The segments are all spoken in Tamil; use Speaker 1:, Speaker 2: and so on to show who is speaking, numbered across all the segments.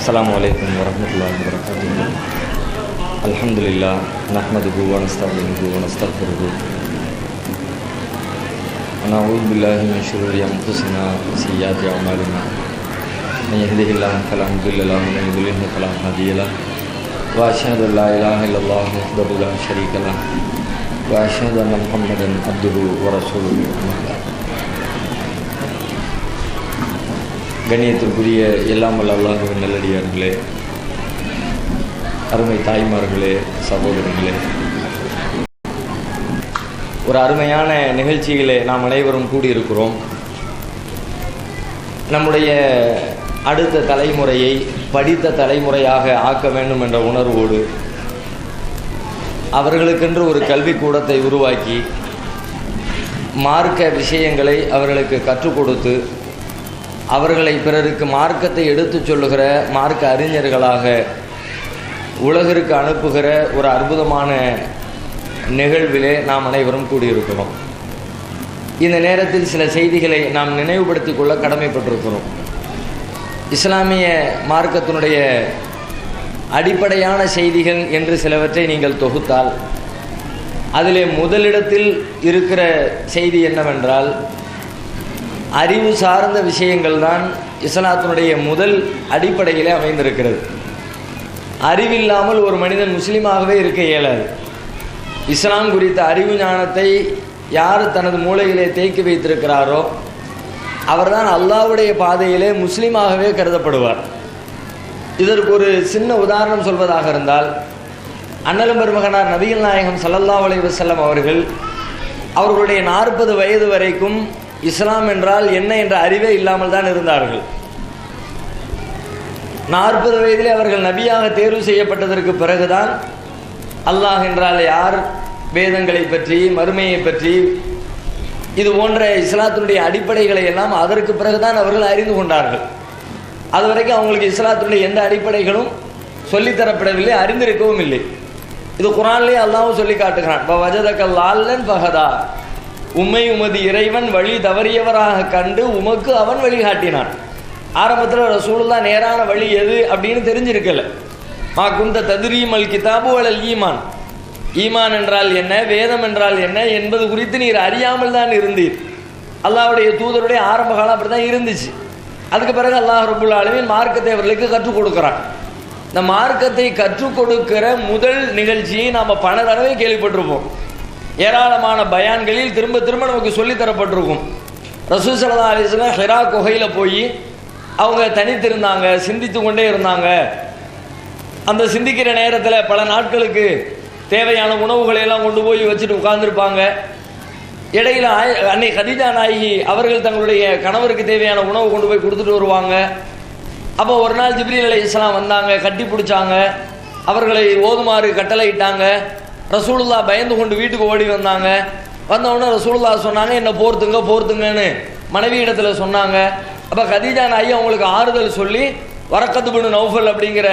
Speaker 1: السلام عليكم ورحمة الله وبركاته. الحمد لله نحمده ونستعينه ونستغفره ونعوذ بالله من شرور أنفسنا وسيئات أعمالنا من يهده الله فلا مضل له ومن يضلل فلا هادي له وأشهد أن لا إله إلا الله وحده لا شريك له وأشهد أن محمدا عبده ورسوله. கண்ணியத்திற்குரிய எல்லாம் வல்ல அல்லாஹ்வின் நல்லடியார்களே, அருமை தாய்மார்களே, சகோதரர்களே, ஒரு அருமையான நிகழ்ச்சிகளே நாம் அனைவரும் கூடியிருக்கிறோம். நம்முடைய அடுத்த தலைமுறையை படித்த தலைமுறையாக ஆக்க வேண்டும் என்ற உணர்வோடு அவர்களுக்கென்று ஒரு கல்விக்கூடத்தை உருவாக்கி மார்க்க விஷயங்களை அவர்களுக்கு கற்றுக் கொடுத்து அவர்களை பிறருக்கு மார்க்கத்தை எடுத்துச் சொல்லுகிற மார்க்க அறிஞர்களாக உலகிற்கு அனுப்புகிற ஒரு அற்புதமான நிகழ்விலே நாம் அனைவரும் கூடியிருக்கிறோம். இந்த நேரத்தில் சில செய்திகளை நாம் நினைவுபடுத்திக் கொள்ள கடமைப்பட்டிருக்கிறோம். இஸ்லாமிய மார்க்கத்தினுடைய அடிப்படையான செய்திகள் என்று சிலவற்றை நீங்கள் தொகுத்தால் அதிலே முதலிடத்தில் இருக்கிற செய்தி என்னவென்றால், அறிவு சார்ந்த விஷயங்கள் தான் இஸ்லாத்தினுடைய முதல் அடிப்படையிலே அமைந்திருக்கிறது. அறிவில்லாமல் ஒரு மனிதன் முஸ்லீமாகவே இருக்க இயலாது. இஸ்லாம் குறித்த அறிவு ஞானத்தை யார் தனது மூளையிலே தேக்கி வைத்திருக்கிறாரோ அவர்தான் அல்லாஹ்வுடைய பாதையிலே முஸ்லீமாகவே கருதப்படுவார். இதற்கு ஒரு சின்ன உதாரணம் சொல்வதாக இருந்தால், அண்ணலும் பெருமகனார் நபிகள் நாயகம் ஸல்லல்லாஹு அலைஹி வஸல்லம் அவர்களுடைய 40 வயது வரைக்கும் இஸ்லாம் என்றால் என்ன என்ற அறிவே இல்லாமல் தான் இருந்தார்கள். 40 வயதிலே அவர்கள் நபியாக தேர்வு செய்யப்பட்டதற்கு பிறகுதான் அல்லாஹ் என்றால் யார், வேதங்களை பற்றி, மறுமையை பற்றி, இது போன்ற இஸ்லாத்தினுடைய அடிப்படைகளை எல்லாம் அதற்கு பிறகுதான் அவர்கள் அறிந்து கொண்டார்கள். அது வரைக்கும் அவங்களுக்கு இஸ்லாத்தினுடைய எந்த அடிப்படைகளும் சொல்லித்தரப்படவில்லை, அறிந்திருக்கவும் இல்லை. இது குர்ஆனிலே அல்லாஹ்வும் சொல்லி காட்டுகிறான். வஜதக லால்லன் ஃபஹதா, உம்மை உமது இறைவன் வழி தவறியவராக கண்டு உமக்கு அவன் வழிகாட்டினான். ஆரம்பத்தில் ரசூலுல்லாஹ் நேரான வழி எது அப்படின்னு தெரிஞ்சிருக்கல. மா குந்த தத்ரீமல் கிதாபு வலல் ஈமான், ஈமான் என்றால் என்ன, வேதம் என்றால் என்ன என்பது குறித்து நீர் அறியாமல் தான் இருந்தீர். அல்லாஹ்வுடைய தூதருடைய ஆரம்ப காலம் அப்படி தான் இருந்துச்சு. அதுக்கு பிறகு அல்லாஹ் ரப்புல் ஆலமீன் மார்க்கத்தை அவர்களுக்கு கற்றுக் கொடுக்குறான். இந்த மார்க்கத்தை கற்றுக் கொடுக்கிற முதல் நிகழ்ச்சியை நாம் பல தடவை கேள்விப்பட்டிருப்போம். ஏராளமான பயான்களில் திரும்ப திரும்ப நமக்கு சொல்லித்தரப்பட்டிருக்கும். ரசூல் ஸல்லல்லாஹு அலைஹி வஸல்லம் ஹிரா குகையில் போய் அவங்க தனித்திருந்தாங்க, சிந்தித்து கொண்டே இருந்தாங்க. அந்த சிந்திக்கிற நேரத்தில் பல நாட்களுக்கு தேவையான உணவுகளை எல்லாம் கொண்டு போய் வச்சுட்டு உட்கார்ந்துருப்பாங்க. இடையில அன்னை கதீஜா நாயகி அவர்கள் தங்களுடைய கணவருக்கு தேவையான உணவு கொண்டு போய் கொடுத்துட்டு வருவாங்க. அப்போ ஒரு நாள் ஜிப்ரீல் அலைஹிஸ்ஸலாம் வந்தாங்க, கட்டி பிடிச்சாங்க, அவர்களை ஓதுமாறு கட்டளையிட்டாங்க. ரசூலுல்லாஹ் பயந்து கொண்டு வீட்டுக்கு ஓடி வந்தாங்க. வந்தவுடனே ரசூலுல்லாஹ் சொன்னாங்க, என்ன போர்த்துங்கன்னு மனைவி இடத்துல சொன்னாங்க. அப்போ கதீஜா நாயகி அவங்களுக்கு ஆறுதல் சொல்லி வரக்கத் பின் நௌஃபல் அப்படிங்கிற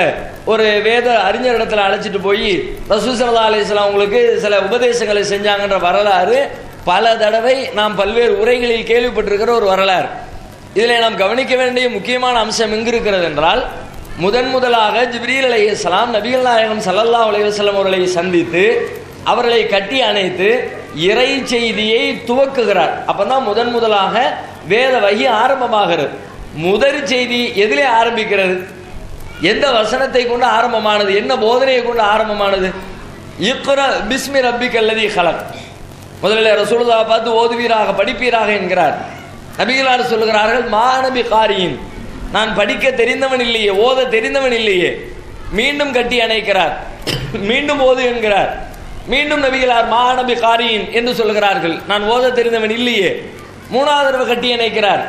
Speaker 1: ஒரு வேத அறிஞர் இடத்துல அழைச்சிட்டு போய் ரசூல் ஸல்லல்லாஹு அலைஹி வஸல்லம் அவங்களுக்கு சில உபதேசங்களை செஞ்சாங்கன்ற வரலாறு பல தடவை நாம் பல்வேறு உரைகளில் கேள்விப்பட்டிருக்கிற ஒரு வரலாறு. இதில் நாம் கவனிக்க வேண்டிய முக்கியமான அம்சம் எங்கு இருக்கிறது என்றால், முதலாக ஜிப்ரீல் அலைஹிஸ்ஸலாம் நபிகள் நாயகம் ஸல்லல்லாஹு அலைஹி வஸல்லம் அவர்களை சந்தித்து அவர்களை கட்டி அணைத்து இறை செய்தியை துவக்குகிறார். அப்பதான் முதலாக வேத வஹி ஆரம்பமாகிறது. முதல் செய்தி எதிலே ஆரம்பிக்கிறது? எந்த வசனத்தை கொண்டு ஆரம்பமானது? என்ன போதனையை கொண்டு ஆரம்பமானது? இக்ரா பிஸ்மி ரப்பிக்கல்லதீ ஹலக். முதலில் ரசூலுல்லாஹ் பார்த்து ஓதுவீராக, படிப்பீராக என்கிறார். நபிகளார் சொல்லுகிறார்கள், மா நபி காரியின், நான் படிக்க தெரிந்தவன் இல்லையே, ஓத தெரிந்தவன் இல்லையே. மீண்டும் கட்டி அணைக்கிறார், மீண்டும் ஓது என்கிறார். மீண்டும் நபிகளார் மா நபி காரியின் என்று சொல்லுகிறார்கள், நான் ஓத தெரிந்தவன் இல்லையே. 3வது தடவை கட்டி அணைக்கிறார்.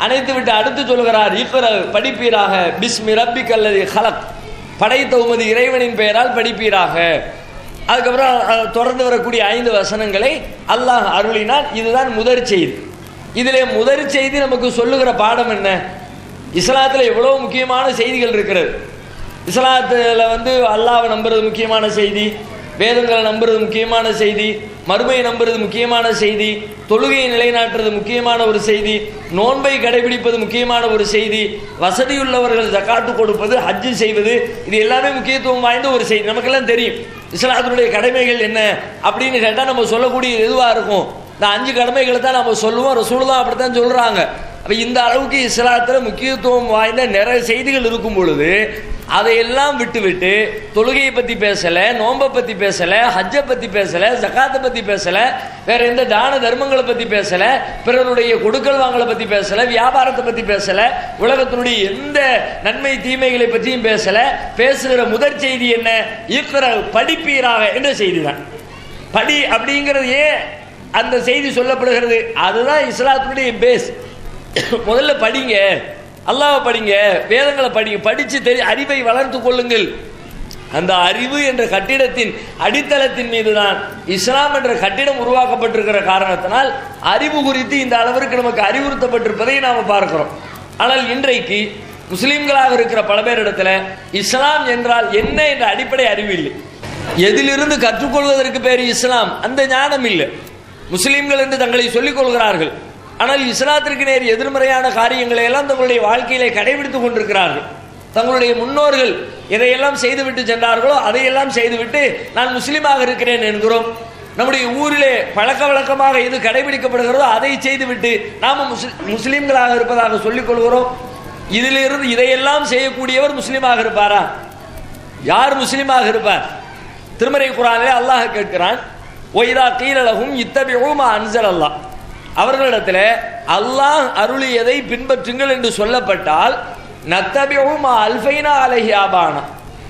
Speaker 1: அணைத்து விட்டு அடுத்து சொல்லுகிறார், இக்ரா படிப்பீராக, பிஸ்மி ரப்பிக்கல்லதீ ஹலக், படைத்த உமது இறைவனின் பெயரால் படிப்பீராக. அதுக்கப்புறம் தொடர்ந்து வரக்கூடிய 5 வசனங்களை அல்லாஹ் அருளினான். இதுதான் முதற் செய்தி. இதிலே முதற் செய்தி நமக்கு சொல்லுகிற பாடம் என்ன? இஸ்லாத்தில் எவ்வளவு முக்கியமான செய்திகள் இருக்கிறது. இஸ்லாத்தில் அல்லாஹ்வை நம்புறது முக்கியமான செய்தி, வேதங்களை நம்புறது முக்கியமான செய்தி, மறுமையை நம்புறது முக்கியமான செய்தி, தொழுகையை நிலைநாட்டுறது முக்கியமான ஒரு செய்தி, நோன்பை கடைபிடிப்பது முக்கியமான ஒரு செய்தி, வசதியுள்ளவர்கள் ஜகாத்து கொடுப்பது, ஹஜ்ஜு செய்வது, இது எல்லாமே முக்கியத்துவம் வாய்ந்த ஒரு செய்தி. நமக்கெல்லாம் தெரியும் இஸ்லாத்தினுடைய கடமைகள் என்ன அப்படின்னு கேட்டால் நம்ம சொல்லக்கூடிய எதுவாக இருக்கும். இந்த 5 கடமைகளை தான் நம்ம சொல்லுவோம். ரசூலுல்லாஹ் அப்படித்தான் சொல்றாங்க. அப்ப இந்த அளவுக்கு இஸ்லாத்தில் முக்கியத்துவம் வாய்ந்த நிறைய செய்திகள் இருக்கும் பொழுது அதையெல்லாம் விட்டு தொழுகையை பத்தி பேசல, நோன்பை பத்தி பேசல, ஹஜ்ஜை பத்தி பேசல, ஜகாத்தை பத்தி பேசல, வேற எந்த தான தர்மங்களை பத்தி பேசல, பிறருடைய கொடுக்கல் வாங்கலை பத்தி பேசல, வியாபாரத்தை பத்தி பேசல, உலகத்தினுடைய எந்த நன்மை தீமைகளை பற்றியும் பேசல. பேசுகிற முதற் செய்தி என்ன? இக்ரா, படிப்பீராக என்ற செய்தி தான். படி அப்படிங்கிறது ஏன் அந்த செய்தி சொல்லப்படுகிறது? அதுதான் இஸ்லாத்தினுடைய பேஸ். முதல்ல படிங்க, அல்லாஹ்வை படிங்க, வேதங்களை படிங்க, படிச்சு அறிவை வளர்த்து கொள்ளுங்கள். அந்த அறிவு என்ற கட்டிடத்தின் அடித்தளத்தின் மீதுதான் இஸ்லாம் என்ற கட்டிடம் உருவாக்கப்பட்டிருக்கிற காரணத்தினால் அறிவு குறித்து இந்த அளவிற்கு நமக்கு அறிவுறுத்தப்பட்டிருப்பதை நாம் பார்க்கிறோம். ஆனால் இன்றைக்கு முஸ்லிம்களாக இருக்கிற பல பேரிடத்துல இஸ்லாம் என்றால் என்ன என்ற அடிப்படை அறிவு இல்லை. எதிலிருந்து கற்றுக்கொள்வதற்கு பேர் இஸ்லாம், அந்த ஞானம் இல்லை. முஸ்லிம்கள் என்று தங்களை சொல்லிக் கொள்கிறார்கள். ஆனால் இஸ்லாத்திற்கு நேர் எதிர்மறையான காரியங்களை எல்லாம் தங்களுடைய வாழ்க்கையிலே கடைபிடித்துக் கொண்டிருக்கிறார்கள். தங்களுடைய முன்னோர்கள் எதையெல்லாம் செய்துவிட்டு சென்றார்களோ அதையெல்லாம் செய்துவிட்டு நான் முஸ்லீமாக இருக்கிறேன் என்கிறோம். நம்முடைய ஊரிலே பழக்க வழக்கமாக எது கடைபிடிக்கப்படுகிறதோ அதை செய்துவிட்டு நாம முஸ்லீம்களாக இருப்பதாக சொல்லிக் கொள்கிறோம். இதிலிருந்து இதையெல்லாம் செய்யக்கூடியவர் முஸ்லீமாக இருப்பாரா? யார் முஸ்லீமாக இருப்பார்? திருமறை குர்ஆனிலே அல்லாஹ் கேட்கிறான், ஒய்தா கீலலகும் இத்தபிஉ மா அன்ஸலல்லாஹ், அவர்களிடத்தில் அல்லாஹ் அருளியதை பின்பற்றுங்கள் என்று சொல்லப்பட்டால் நத்தபிஉ மா அல்ஃபைனா அலைஹி ஆபானா,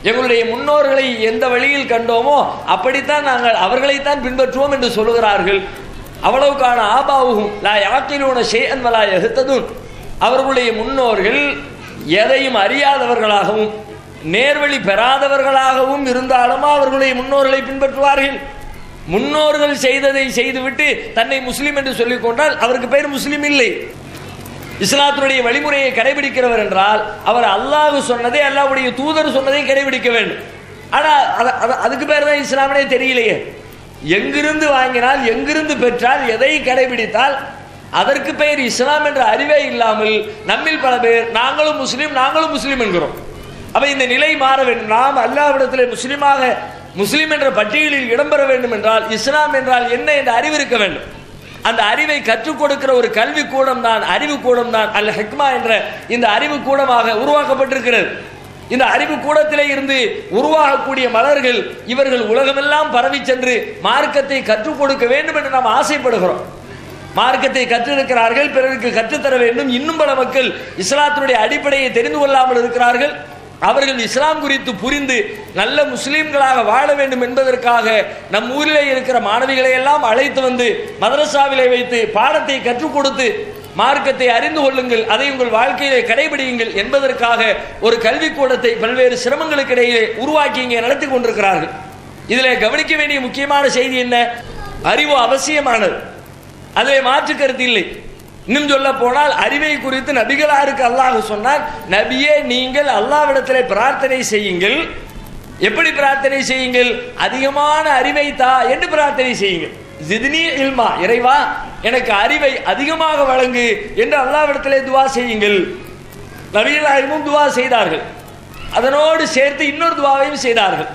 Speaker 1: எங்களுடைய முன்னோர்களை எந்த வழியில் கண்டோமோ அப்படித்தான் நாங்கள் அவர்களைத்தான் பின்பற்றுவோம் என்று சொல்லுகிறார்கள். அவ்வளவுக்கான ஆபாவுகும் லா யாக்கிலூன ஷைஅன் வலா யஹ்ததுன், அவர்களுடைய முன்னோர்கள் எதையும் அறியாதவர்களாகவும் நேர்வழி பெறாதவர்களாகவும் இருந்தாலும் அவர்களுடைய முன்னோர்களை பின்பற்றுவார்கள். முன்னோர்கள் செய்ததை செய்துவிட்டு தன்னை முஸ்லிம் என்று சொல்லிக் கொண்டால் அவருக்கு பெயர் முஸ்லிம் இல்லை. இஸ்லாத்தினுடைய வழிமுறையை கடைபிடிக்கிறவர் என்றால் அவர் அல்லாஹ் சொன்னதை, அல்லாஹ்வுடைய தூதர் சொன்னதை கடைபிடிக்க வேண்டும். ஆனால் அதுக்கு பேர் தான் இஸ்லாமிலே தெரியலையே. எங்கிருந்து வாங்கினால், எங்கிருந்து பெற்றால், எதை கடைபிடித்தால் அதற்கு பெயர் இஸ்லாம் என்ற அறிவே இல்லாமல் நம்மில் பல பேர் நாங்களும் முஸ்லீம் என்கிறோம். அப்ப இந்த நிலை மாற வேண்டும். நாம் அல்லாஹ்விடத்தில் முஸ்லிம் என்ற பட்டியலில் இடம்பெற வேண்டும் என்றால் இஸ்லாம் என்றால் என்ன என்ற அறிவு இருக்க வேண்டும். அந்த அறிவை கற்றுக் கொடுக்கிற ஒரு கல்வி கூடம் தான், அறிவு கூடம் தான் அல் ஹிக்மா என்ற இந்த அறிவு கூடமாக உருவாக்கப்பட்டிருக்கிறது. இந்த அறிவு கூடத்திலே இருந்து உருவாகக்கூடிய மலர்கள் இவர்கள் உலகமெல்லாம் பரவி சென்று மார்க்கத்தை கற்றுக் கொடுக்க வேண்டும் என்று நாம் ஆசைப்படுகிறோம். மார்க்கத்தை கற்றிருக்கிறார்கள், பிறருக்கு கற்றுத்தர வேண்டும். இன்னும் பல மக்கள் இஸ்லாத்தினுடைய அடிப்படையை தெரிந்து கொள்ளாமல் இருக்கிறார்கள். அவர்கள் இஸ்லாம் குறித்து புரிந்து நல்ல முஸ்லீம்களாக வாழ வேண்டும் என்பதற்காக நம் ஊரிலே இருக்கிற மாணவிகளை எல்லாம் அழைத்து வந்து மதரசாவிலே வைத்து பாடத்தை கற்றுக் கொடுத்து மார்க்கத்தை அறிந்து கொள்ளுங்கள், அதை உங்கள் வாழ்க்கையிலே கடைபிடியுங்கள் என்பதற்காக ஒரு கல்விக்கூடத்தை பல்வேறு சிரமங்களுக்கு இடையே உருவாக்கி இங்கே நடத்தி கொண்டிருக்கிறார்கள். இதில் கவனிக்க வேண்டிய முக்கியமான செய்தி என்ன? அறிவு அவசியமானது, அதிலே மாற்று கருத்து இல்லை. இன்னும் சொல்ல போனால் அறிவை குறித்து நபிகளாருக்கு அல்லாஹ் சொன்னார், நபியே நீங்கள் அல்லாஹ்விடத்திலே பிரார்த்தனை செய்யுங்கள். எப்படி பிரார்த்தனை செய்யுங்கள்? அதிகமான அறிவை தா என்று பிரார்த்தனை செய்யுங்கள். ஜித்னி இல்மா, இறைவா எனக்கு அறிவை அதிகமாக வழங்கு என்று அல்லாஹ்விடத்திலே துவா செய்யுங்கள். நபிகளாரும் துவா செய்தார்கள். அதனோடு சேர்த்து இன்னொரு துவாவையும் செய்தார்கள்.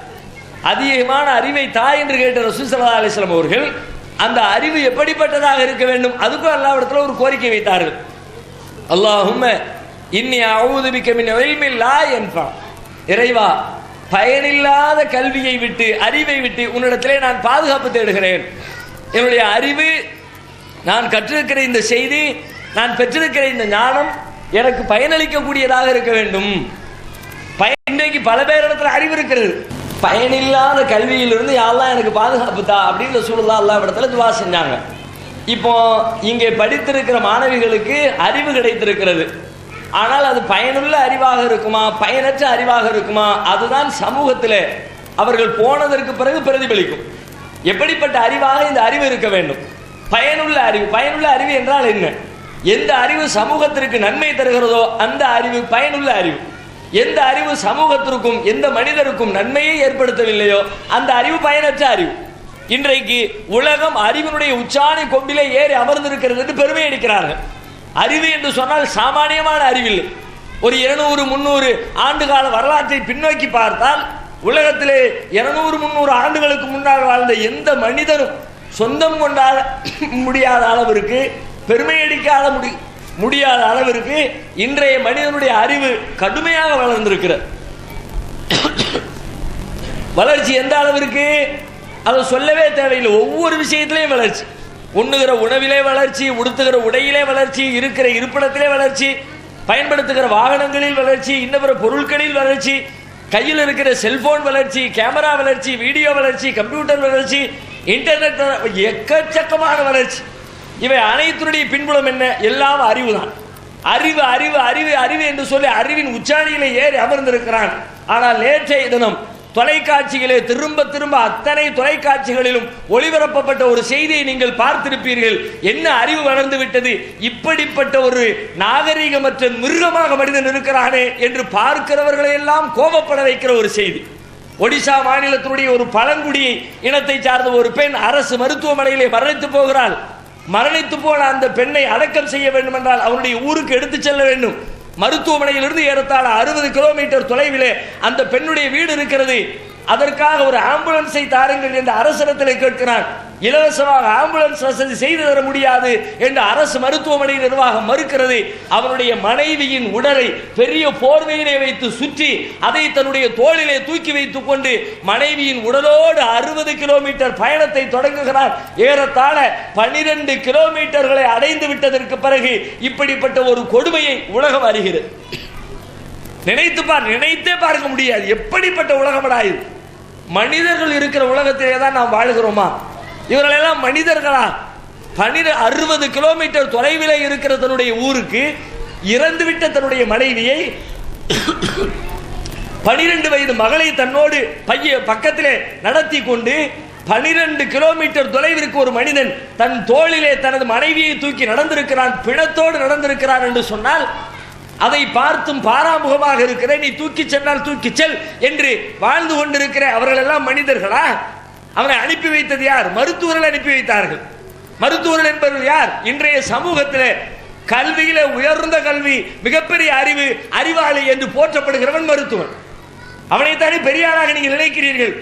Speaker 1: அதிகமான அறிவை தா என்று கேட்ட ரசூல் ஸல்லல்லாஹு அலைஹி வஸல்லம் அவர்கள் அந்த அறிவு எப்படிப்பட்டதாக இருக்க வேண்டும் அதுக்கும் அல்லாஹ்விடத்தில் ஒரு கோரிக்கை வைத்தார்கள். அல்லாஹும்ம இன்னி அஊது பிக மின் இல்மின் லா யன்ஃபா, இறைவா பயனில்லாத கல்வியை விட்டு, அறிவை விட்டு உன்னிடத்திலே நான் பாதுகாப்பு தேடுகிறேன். என்னுடைய அறிவு, நான் கற்றிருக்கிற இந்த செய்தி, நான் பெற்றிருக்கிற இந்த ஞானம் எனக்கு பயனளிக்கக்கூடியதாக இருக்க வேண்டும். இன்றைக்கு பல பேரிடத்தில் அறிவு இருக்கிறது, பயனில்லாத கல்வியிலிருந்து யாரெல்லாம் எனக்கு பாதுகாப்பு தா அப்படின்னு ரசூலுல்லாஹ் அல்லாஹ்விடத்தில் துவா செஞ்சாங்க. இப்போ இங்கே படித்திருக்கிற மாணவிகளுக்கு அறிவு கிடைத்திருக்கிறது. ஆனால் அது பயனுள்ள அறிவாக இருக்குமா, பயனற்ற அறிவாக இருக்குமா, அதுதான் சமூகத்தில் அவர்கள் போனதற்கு பிறகு பிரதிபலிக்கும். எப்படிப்பட்ட அறிவாக இந்த அறிவு இருக்க வேண்டும்? பயனுள்ள அறிவு. பயனுள்ள அறிவு என்றால் என்ன? எந்த அறிவு சமூகத்திற்கு நன்மை தருகிறதோ அந்த அறிவு பயனுள்ள அறிவு. எந்த அறிவு சமூகத்திற்கும் எந்த மனிதருக்கும் நன்மையை ஏற்படுத்தவில்லையோ அந்த அறிவு பயனற்ற அறிவு. இன்றைக்கு உலகம் அறிவினுடைய உச்சாணி கொம்பிலே ஏறி அமர்ந்திருக்கிறது என்று பெருமை அடிக்கிறார்கள். அறிவு என்று சொன்னால் சாமானியமான அறிவில்லை. ஒரு 200-300 ஆண்டு கால வரலாற்றை பின்னோக்கி பார்த்தால் உலகத்திலே 200-300 ஆண்டுகளுக்கு முன்னால் வாழ்ந்த எந்த மனிதனும் சொந்தம் கொண்டாட முடியாத அளவிற்கு, பெருமை அடிக்காத முடியாத அளவிற்கு இன்றைய மனிதனுடைய அறிவு கடுமையாக வளர்ந்திருக்கிறது. வளர்ச்சி எந்த அளவிற்கு அதை சொல்லவே தேவையில்லை. ஒவ்வொரு விஷயத்திலையும் வளர்ச்சி. உண்ணுகிற உணவிலே வளர்ச்சி, உடுத்துகிற உடையிலே வளர்ச்சி, இருக்கிற இருப்பிடத்திலே வளர்ச்சி, பயன்படுத்துகிற வாகனங்களில் வளர்ச்சி, இன்னபிற பொருட்களில் வளர்ச்சி, கையில் இருக்கிற செல்போன் வளர்ச்சி, கேமரா வளர்ச்சி, வீடியோ வளர்ச்சி, கம்ப்யூட்டர் வளர்ச்சி, இன்டர்நெட், எக்கச்சக்கமான வளர்ச்சி. இவை அனைத்துடைய பின்புலம் என்ன? எல்லாம் அறிவு தான். அறிவு அறிவு அறிவு அறிவு என்று சொல்லி அறிவின் உச்சாணியிலே ஏறி அமர்ந்திருக்கிறான். ஆனால் நேற்றைய தினம் தொலைக்காட்சிகளே திரும்ப திரும்ப அத்தனை தொலைக்காட்சிகளிலும் ஒளிபரப்பப்பட்ட ஒரு செய்தியை நீங்கள் பார்த்திருப்பீர்கள். என்ன அறிவு வளர்ந்து விட்டது, இப்படிப்பட்ட ஒரு நாகரீகமற்ற மிருகமாக மனிதன் இருக்கிறானே என்று பார்க்கிறவர்களை எல்லாம் கோபப்பட வைக்கிற ஒரு செய்தி. ஒடிசா மாநிலத்தினுடைய ஒரு பழங்குடியை இனத்தை சார்ந்த ஒரு பெண் அரசு மருத்துவமனையிலே மரணித்து போகிறாள். மரணித்து போன அந்த பெண்ணை அடக்கம் செய்ய வேண்டும் என்றால் அவருடைய ஊருக்கு எடுத்து செல்ல வேண்டும். மருத்துவமனையிலிருந்து ஏறத்தாழ 60 கிலோமீட்டர் தொலைவிலே அந்த பெண்ணுடைய வீடு இருக்கிறது. அதற்காக ஒரு ஆம்புலன்ஸை தாருங்கள் என்று அரசிடத்தில் கேட்கிறான். இலவசமாக ஆம்புலன்ஸ் வசதி செய்து தர முடியாது என்று அரசு மருத்துவமனை நிர்வாகம் மறுக்கிறது. அவனுடைய மனைவியின் உடலை பெரிய போர்வையிலே வைத்து சுற்றி அதை தன்னுடைய தோளிலே தூக்கி வைத்துக் கொண்டு மனைவியின் உடலோடு 60 கிலோமீட்டர் பயணத்தை தொடங்குகிறார். ஏறத்தாழ 12 கிலோமீட்டர்களை அடைந்து விட்டதற்கு பிறகு இப்படிப்பட்ட ஒரு கொடுமையை உலகம் அறிகிறது. நினைத்தே பார்க்க முடியாது. எப்படிப்பட்ட உலகமடா இது? மனிதர்கள் இருக்கிற உலகத்திலே தான் நாம் வாழ்கிறோமா? இவர்கள் எல்லாம் மனிதர்களா? 60 கிலோமீட்டர் தொலைவிலே இருக்கிற தன்னுடைய ஊருக்கு இறந்துவிட்ட தன்னுடைய மனைவியை 12 வயது மகளை தன்னோடு பக்கத்திலே நடத்தி கொண்டு 12 கிலோமீட்டர் தொலைவிற்கு ஒரு மனிதன் தன் தோளிலே தனது மனைவியை தூக்கி நடந்திருக்கிறான், பிணத்தோடு நடந்திருக்கிறான் என்று சொன்னால் அதை பார்த்தும் பாராமுகமாக இருக்கிற நீ தூக்கி சென்றால் தூக்கி செல் என்று வாழ்ந்து கொண்டிருக்கிற அவர்கள் எல்லாம் மனிதர்களா? அவனை அனுப்பி வைத்தது யார்? மருத்துவர்கள் அனுப்பி வைத்தார்கள். மருத்துவர்கள் என்பது யார்? இன்றைய சமூகத்தில் கல்வியில உயர்ந்த கல்வி, மிகப்பெரிய அறிவாளி என்று போற்றப்படுகிறவன் மருத்துவன். அவனைத்தானே பெரியாராக நீங்கள் நினைக்கிறீர்கள்.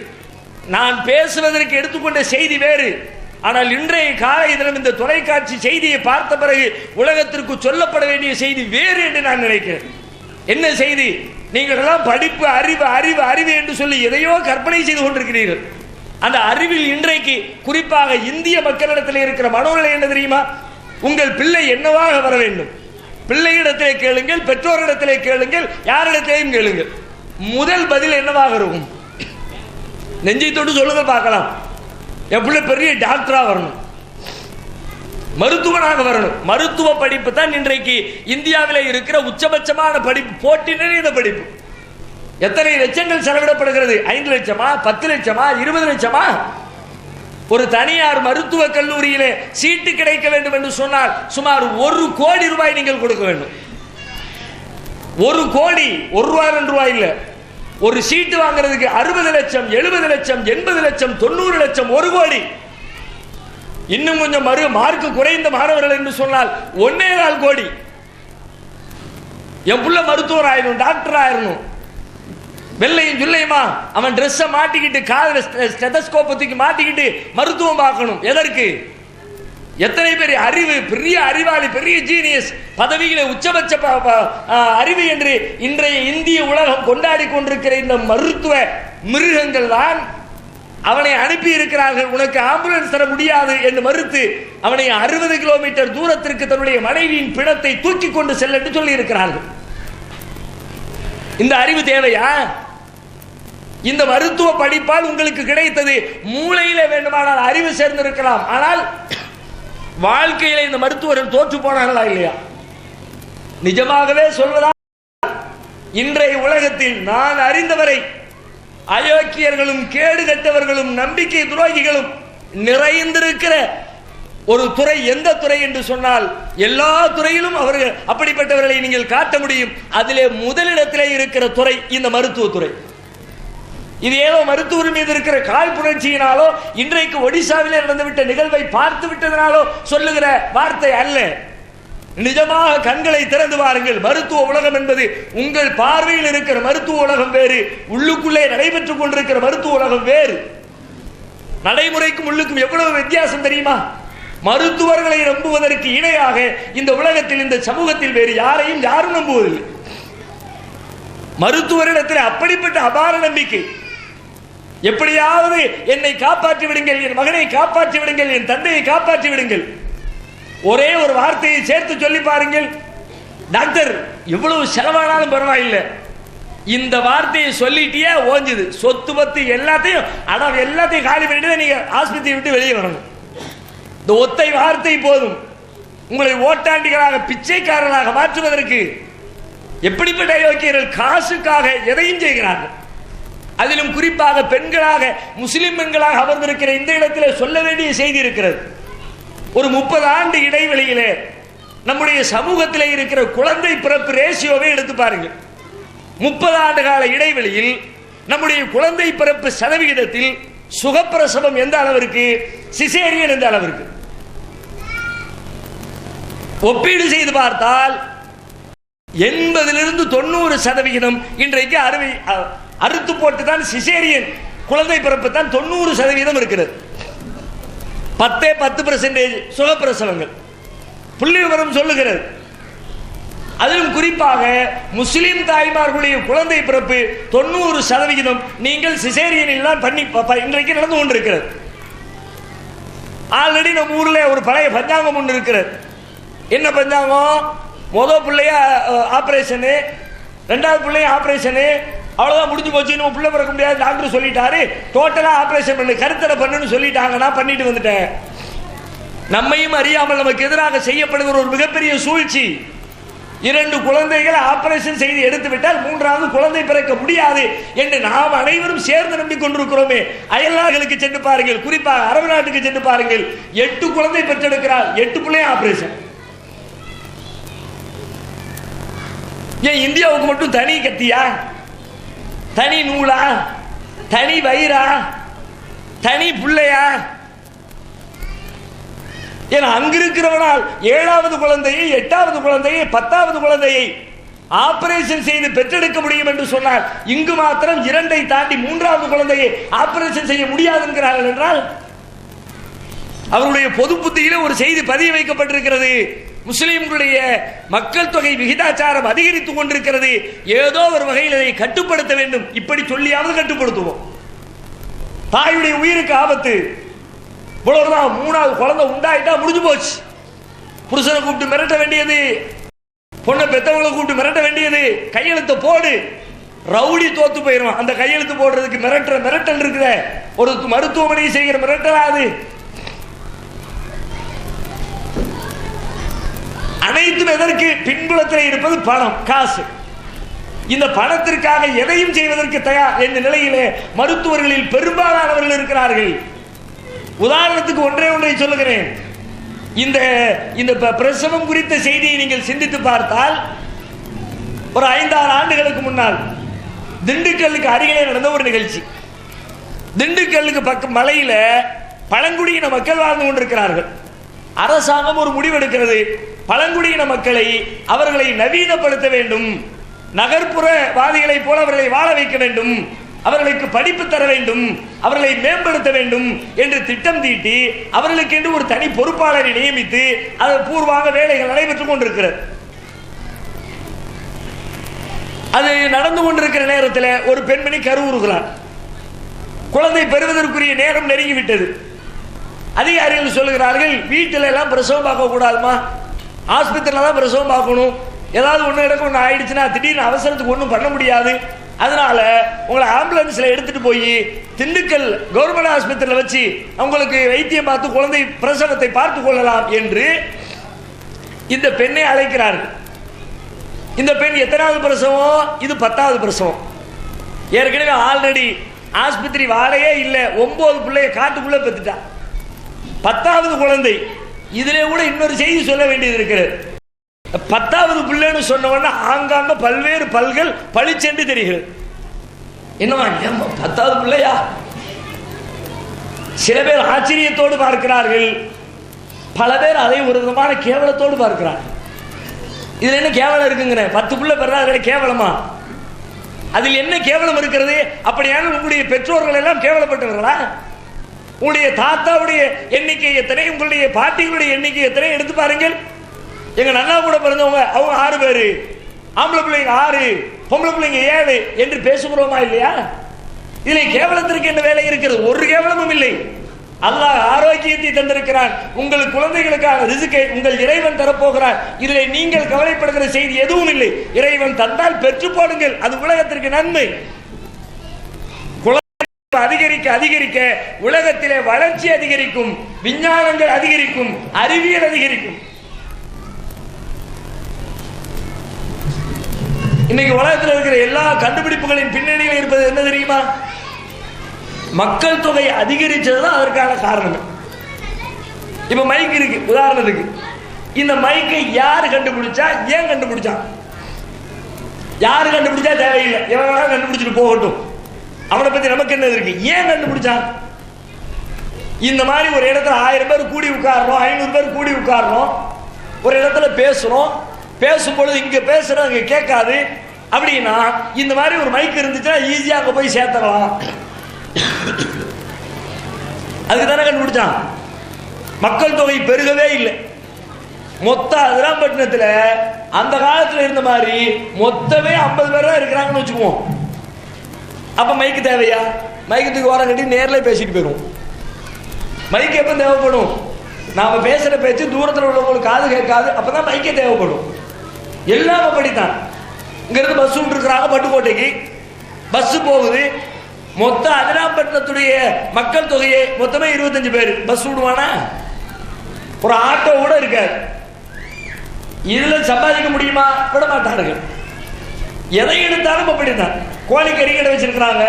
Speaker 1: நான் பேசுவதற்கு எடுத்துக்கொண்ட செய்தி வேறு. ஆனால் இன்றைய காலை தினம் இந்த தொலைக்காட்சி செய்தியை பார்த்த பிறகு உலகத்திற்கு சொல்லப்பட வேண்டிய செய்தி வேறு என்று நான் நினைக்கிறேன். என்ன செய்தி? நீங்கள் எல்லாம் படிப்பு, அறிவு அறிவு அறிவு என்று சொல்லி எதையோ கற்பனை செய்து கொண்டிருக்கிறீர்கள். அந்த அறிவில் இன்றைக்கு குறிப்பாக இந்திய மக்களிடத்தில் இருக்கிற மனோநிலை என்ன தெரியுமா? உங்கள் பிள்ளை என்னவாக வர வேண்டும், பிள்ளையிடத்திலே கேளுங்கள், பெற்றோரிடத்திலே கேளுங்கள், யாரிடத்திலேயும் கேளுங்கள். முதல் பதில் என்னவாக இருக்கும்? நெஞ்சை தொட்டு சொல்லுங்க பார்க்கலாம். என் பிள்ளை பெரிய டாக்டரா வரணும், மருத்துவனாக வரணும். மருத்துவ படிப்பு தான் இன்றைக்கு இந்தியாவில் இருக்கிற உச்சபட்சமான படிப்பு, போட்டி நிறைந்த படிப்பு. எத்தனை லட்சங்கள் செலவிடப்படுகிறது? 5 லட்சமா, 10 லட்சமா, 20 லட்சமா? ஒரு தனியார் மருத்துவ கல்லூரியிலே சீட்டு கிடைக்க வேண்டும் என்று சொன்னால் சுமார் 1 கோடி ரூபாய் நீங்கள் கொடுக்க வேண்டும். 1 கோடி, 1 ரூபாய் 2 ரூபாய் இல்ல. ஒரு சீட்டு வாங்குறதுக்கு 60 லட்சம், 70 லட்சம், 80 லட்சம், 90 லட்சம், 1 கோடி. இன்னும் கொஞ்சம் மார்க்கு குறைந்த மாணவர்கள் என்று சொன்னால் 1.25 கோடி. என் புள்ள மருத்துவர் ஆயிரும், டாக்டர் ஆயிரணும். வெள்ளையும் சொல்லையுமா அவன் ட்ரெஸ்ஸை மாட்டிக்கிட்டு காதல ஸ்டெதஸ்கோப் தூக்கி மாட்டிக்கிட்டு மருத்துவம் பார்க்கணும். எதற்கு? எத்தனை பேர் அறிவு, பெரிய அறிவாளி, பெரிய ஜீனியஸ், பதவியில உச்சபட்ச அறிவு என்று இன்றைய இந்திய உலகம் கொண்டாடி கொண்டிருக்கிற இந்த மருத்துவ மிருகங்கள் தான் அவனை அனுப்பி இருக்கிறார்கள். உனக்கு ஆம்புலன்ஸ் தர முடியாது என்று மறுத்து அவனை 60 கிலோமீட்டர் தூரத்திற்கு தன்னுடைய மனைவியின் பிணத்தை தூக்கி கொண்டு செல்ல என்று சொல்லி இருக்கிறார்கள். இந்த அறிவு தேவையா? இந்த மருத்துவ படிப்பால் உங்களுக்கு கிடைத்தது மூளையில வேண்டுமானால் அறிவு சேர்ந்திருக்கலாம். ஆனால் வாழ்க்கையில இந்த மருத்துவர்கள் தோற்று போனார்களா இல்லையா? நிஜமாகவே சொல்வதா, இன்றைய உலகத்தில் நான் அறிந்தவரை அயோக்கியர்களும் கேடு கட்டவர்களும் நம்பிக்கை துரோகிகளும் நிறைந்திருக்கிற ஒரு துறை எந்த துறை என்று சொன்னால் எல்லா துறையிலும் அவர்கள் அப்படிப்பட்டவர்களை நீங்கள் காட்ட முடியும். அதிலே முதலிடத்திலே இருக்கிற துறை இந்த மருத்துவத்துறை. இது ஏதோ மருத்துவர் மீது இருக்கிற காழ்ப்புணர்ச்சியினாலோ இன்றைக்கு ஒடிசாவிலே நடந்துவிட்ட நிகழ்வை பார்த்து விட்டதனாலோ சொல்லுகிற வார்த்தை அல்ல. நிஜமாக கண்களை திறந்து பாருங்கள். மருத்துவ உலகம் என்பது உங்கள் பார்வையில் இருக்கிற மருத்துவ உலகம் வேறு, உள்ளுக்குள்ளே நடைபெற்றுக் கொண்டிருக்கிற மருத்துவ உலகம் வேறு. நடைமுறைக்கும் உள்ளுக்கும் எவ்வளவு வித்தியாசம் தெரியுமா? மருத்துவர்களை நம்புவதற்கு இணையாக இந்த உலகத்தில் இந்த சமூகத்தில் வேறு யாரையும் யாரும் நம்புவதில்லை. மருத்துவரிடத்தில் அப்படிப்பட்ட அபார நம்பிக்கை. எப்படியாவது என்னை காப்பாற்றி விடுங்கள், என் மகனை காப்பாற்றி விடுங்கள், என் தந்தையை காப்பாற்றி விடுங்கள். ஒரே ஒரு வார்த்தையை சேர்த்து சொல்லி பாருங்கள், டாக்டர் எவ்வளவு செலவானாலும் பரவாயில்லை, இந்த வார்த்தையை சொல்லிட்டியே ஓஞ்சுது, சொத்து பத்து எல்லாத்தையும் எல்லாத்தையும் காலி பண்ணிட்டு நீங்க ஆஸ்பத்திரி விட்டு வெளியே வரணும். இந்த ஒத்தை வார்த்தை போதும் உங்களை ஓட்டாண்டிகளாக பிச்சைக்காரர்களாக மாற்றுவதற்கு. எப்படிப்பட்ட யோக்கியர்கள் காசுக்காக எதையும் செய்கிறார்கள். அதிலும் குறிப்பாக பெண்களாக, முஸ்லிம் பெண்களாக அமர்ந்திருக்கிற இந்த இடத்திலே சொல்ல வேண்டிய செய்தி இருக்கிறது. ஒரு 30 ஆண்டு இடைவெளியிலே நம்முடைய சமூகத்திலே இருக்கிற குழந்தை பிறப்பு ரேஷியோவை எடுத்து பாருங்கள். 30 ஆண்டு கால இடைவெளியில் நம்முடைய குழந்தை பிறப்பு சதவிகிதத்தில் சுகப்பிரசவம் எந்த அளவிற்கு, சிசேரியன் எந்த அளவிற்கு ஒப்பீடு செய்து பார்த்தால் 80 to 90% இன்றைக்கு அறுத்து போட்டு தான் சிசேரியன் குழந்தை பிறப்பு தான் 90% இருக்கிறது. 10% சுகப்பிரசவங்கள் புள்ளி விவரம் சொல்லுகிறது. அதிலும் குறிப்பாக முஸ்லிம் தாய்மார்களுடைய குழந்தை பிறப்பு 90% நீங்கள் சிசேரியனில் தான் பண்ணி இன்றைக்கு நடந்து கொண்டிருக்கிறது. ஆல்ரெடி நம்ம ஊர்ல ஒரு பழைய பஞ்சாங்கம் ஒன்று இருக்கிறது. என்ன பஞ்சாங்கம்? முதல் பிள்ளைய ஆபரேஷனு, 2வது பிள்ளைய ஆபரேஷனு, அவ்வளவுதான் முடிஞ்சு போச்சு, நம்ம பிள்ளை பிறக்க முடியாது, டாக்டர் சொல்லிட்டாரு, டோட்டலா ஆபரேஷன் பண்ணு, கருத்தடை பண்ணுன்னு சொல்லிட்டாங்க. நான் பண்ணிட்டு வந்துட்டேன். நம்மையும் அறியாமல் நமக்கு எதிராக செய்யப்படுகிற ஒரு மிகப்பெரிய சூழ்ச்சி. 2 குழந்தைகளை ஆபரேஷன் செய்து எடுத்து விட்டால் 3வது குழந்தை பிறக்க முடியாது என்று நாம் அனைவரும் சேர்ந்து நம்பிக்கொண்டிருக்கிறோமே. அயல்நாடுகளுக்கு சென்று பாருங்கள், குறிப்பாக அரபு நாட்டுக்கு சென்று பாருங்கள், 8 குழந்தை பெற்றெடுக்கிறார், 8 பிள்ளையும் ஆபரேஷன். ஏன் இந்தியாவுக்கு மட்டும் தனி கத்தியா, தனி நூலா, தனி வயிறா, தனி பிள்ளையா? ஏன்னா அங்கிருக்கிறவனால் 7வது குழந்தையை, 8வது குழந்தையை, 10வது குழந்தையை ஆபரேஷன் செய்து பெற்றெடுக்க முடியும் என்று சொன்னால் இங்கு மாத்திரம் 2ஐ தாண்டி 3வது குழந்தையை ஆபரேஷன் செய்ய முடியாது என்கிறார்கள். என்றால் அவருடைய பொது புத்தியில ஒரு செய்தி பதிய வைக்கப்பட்டிருக்கிறது. முஸ்லிம்களுடைய மக்கள் தொகை விகிதாச்சாரம் அதிகரித்துக் கொண்டிருக்கிறது, ஏதோ ஒரு வகையில் அதை கட்டுப்படுத்த வேண்டும். இப்படி சொல்லியாவது கட்டுப்படுத்துவோம். தாயுடைய உயிருக்கு ஆபத்து. இவ்வளவுதான். 3வது குழந்தை உண்டாயிட்டா முடிஞ்சு போச்சு. புருஷனை கூப்பிட்டு மிரட்ட வேண்டியது, பொண்ணை பெத்தவங்களை கூப்பிட்டு மிரட்ட வேண்டியது, கையெழுத்து போடு, ரவுடி தோத்து போயிடும். அந்த கையெழுத்து போடுறதுக்கு மிரட்டல் இருக்கிற ஒரு மருத்துவமனை செய்கிற மிரட்டலாது. அனைத்தும் எதற்கு? பின்புலத்தில் இருப்பது பணம், காசு. இந்த பணத்திற்காக எதையும் செய்வதற்கு தயார் என்ற நிலையிலே மருத்துவர்களில் பெரும்பாலானவர்கள் இருக்கிறார்கள். உதாரணத்துக்கு ஒன்றை சொல்லுகிறேன். இந்த பிரசவம் குறித்த செய்தியை நீங்கள் சிந்தித்து பார்த்தால், ஒரு 5-6 ஆண்டுகளுக்கு முன்னால் திண்டுக்கல்லுக்கு அருகிலே நடந்த ஒரு நிகழ்ச்சி. திண்டுக்கல்லுக்கு பக்கம் மலையில பழங்குடியின மக்கள் வாழ்ந்து கொண்டிருக்கிறார்கள். அரசாங்கம் ஒரு முடிவெடுக்கிறது, பழங்குடியின மக்களை அவர்களை நவீனப்படுத்த வேண்டும், நகர்ப்புற வாதிகளை போல அவர்களை வாழ வைக்க வேண்டும், அவர்களுக்கு படிப்பு தர வேண்டும், அவர்களை மேம்படுத்த வேண்டும் என்று திட்டம் தீட்டி அவர்களுக்கு என்று ஒரு தனி பொறுப்பாளரை நியமித்து அதன் பூர்வாக வேலைகள் நடைபெற்றுக் கொண்டிருக்கிறது. அது நடந்து கொண்டிருக்கிற நேரத்தில் ஒரு பெண்மணி கருவுறுகிறார். குழந்தை பெறுவதற்குரிய நேரம் நெருங்கிவிட்டது. அதிகாரிகள் சொல்லுகிறார்கள், வீட்டில எல்லாம் பிரசவம் பார்க்க கூடாதுமா, ஆஸ்பத்திரியில தான் பிரசவம் பார்க்கணும். ஏதாவது ஒன்று இடக்கு ஒன்று ஆயிடுச்சுன்னா திடீர்னு அவசரத்துக்கு ஒன்றும் பண்ண முடியாது. அதனால உங்களை ஆம்புலன்ஸ்ல எடுத்துட்டு போய் திண்டுக்கல் கவர்மெண்ட் ஆஸ்பத்திரியில் வச்சு அவங்களுக்கு வைத்தியம் பார்த்து குழந்தை பிரசவத்தை பார்த்து கொள்ளலாம் என்று இந்த பெண்ணை அழைக்கிறார்கள். இந்த பெண் எத்தனாவது பிரசவம்? இது 10வது பிரசவம். ஏற்கனவே ஆல்ரெடி ஆஸ்பத்திரி வாழையே இல்லை, 9 பிள்ளைய காட்டுக்குள்ள பெற்றுட்டா. 10வது குழந்தை இதிலே கூட இன்னொரு செய்தி சொல்ல வேண்டியது இருக்கிறது. 10வது பிள்ளைன்னு சொன்னவொன்னா ஆங்காங்க பல்வேறு பல்கள் பளிச்சென்று தெரிகிறது. என்னவா 10வது பிள்ளையா? சில பேர் ஆச்சரியத்தோடு பார்க்கிறார்கள், பல பேர் அதை ஒரு விதமான கேவலத்தோடு பார்க்கிறார்கள். இதுல என்ன கேவலம் இருக்குங்கிற? 10 பிள்ளை பெறாத கேவலமா? அதில் என்ன கேவலம் இருக்கிறது? அப்படியான உங்களுடைய பெற்றோர்கள் எல்லாம் கேவலப்பட்டவர்களா? உங்களுடைய தாத்தாவுடைய எண்ணிக்கை எத்தனை, உங்களுடைய பாட்டிகளுடைய எண்ணிக்கை எத்தனை எடுத்து பாருங்கள். எங்க நல்லா கூட பிறந்தவங்க அவங்க 6 பேரு, ஆம்பளை பிள்ளைங்க 6, பொம்பளை பிள்ளைங்க 7 என்று பேசுகிறோமா இல்லையா? இதில் கேவலத்திற்கு என்ன வேலை இருக்கிறது? ஒரு கேவலமும் இல்லை. அல்லாஹ் ஆரோக்கியத்தை தந்திருக்கிறான். உங்கள் குழந்தைகளுக்கான ரிஸ்கை உங்கள் இறைவன் தரப்போகிறான். இதில் நீங்கள் கவலைப்படுகிற செய்தி எதுவும் இல்லை. இறைவன் தந்தால் பெற்று போடுங்கள், அது உலகத்திற்கு நன்மை. அதிகரிக்க அதிகரிக்க உலகத்திலே வளர்ச்சி அதிகரிக்கும், விஞ்ஞானங்கள் அதிகரிக்கும், அறிவியல் அதிகரிக்கும். இன்னைக்கு உலகத்தில் இருக்கிற எல்லா கண்டுபிடிப்புகளின் பின்னணியில் இருப்பது என்ன தெரியுமா? மக்கள் தொகை அதிகரிச்சதுதான் அதற்கான காரணம். இப்ப மைக் இருக்கு உதாரணத்துக்கு, இந்த மைக்கை யார் கண்டுபிடிச்சா, ஏன் கண்டுபிடிச்சா? யாரு கண்டுபிடிச்சா தேவையில்லை, எவன் கண்டுபிடிச்சிட்டு போகட்டும், அவனை பத்தி நமக்கு என்ன இருக்கு? ஏன் கண்டுபிடிச்சான்? இந்த மாதிரி ஒரு இடத்துல 1000 பேர் கூடி உட்காரணும், 500 பேர் கூடி உட்காரணும், ஒரு இடத்துல பேசுறோம், பேசும்பொழுது இங்க பேசுறோம் இங்க கேட்காது அப்படின்னா இந்த மாதிரி ஒரு மைக் இருந்துச்சுன்னா ஈஸியா அங்க போய் சேர்த்தலாம். அதுக்கு தானே கண்டுபிடிச்சான். மக்கள் தொகை பெருகவே இல்லை. மொத்த அதிராம்பட்டினத்தில் அந்த காலத்தில் இருந்த மாதிரி மொத்தமே 50 பேர் தான் இருக்கிறாங்கன்னு வச்சுக்குவோம். அப்ப மைக்கு தேவையா? மைக்கத்துக்கு ஓரம் கட்டி நேர்ல பேசிட்டு போயிடும். மைக் எப்ப தேவைப்படும்? நாம பேசுற பேச்சு தூரத்தில் உள்ளவங்களுக்கு காது கேட்காது, அப்பதான் மைக்கே தேவைப்படும். எல்லாம் அப்படித்தான். இங்க இருந்து பஸ் விட்டு இருக்கிறாங்க பட்டுக்கோட்டைக்கு, பஸ் போகுது. மொத்த அதிராம்பட்டினத்துடைய மக்கள் தொகையை மொத்தமே 25 பேர். பஸ் விடுவானா? ஒரு ஆட்டோ கூட இருக்காது. இதுல சம்பாதிக்க முடியுமா? விட மாட்டார்கள். எதை எடுத்தாலும் அப்படித்தான். கோழி கறி கடை வச்சிருக்கிறாங்க,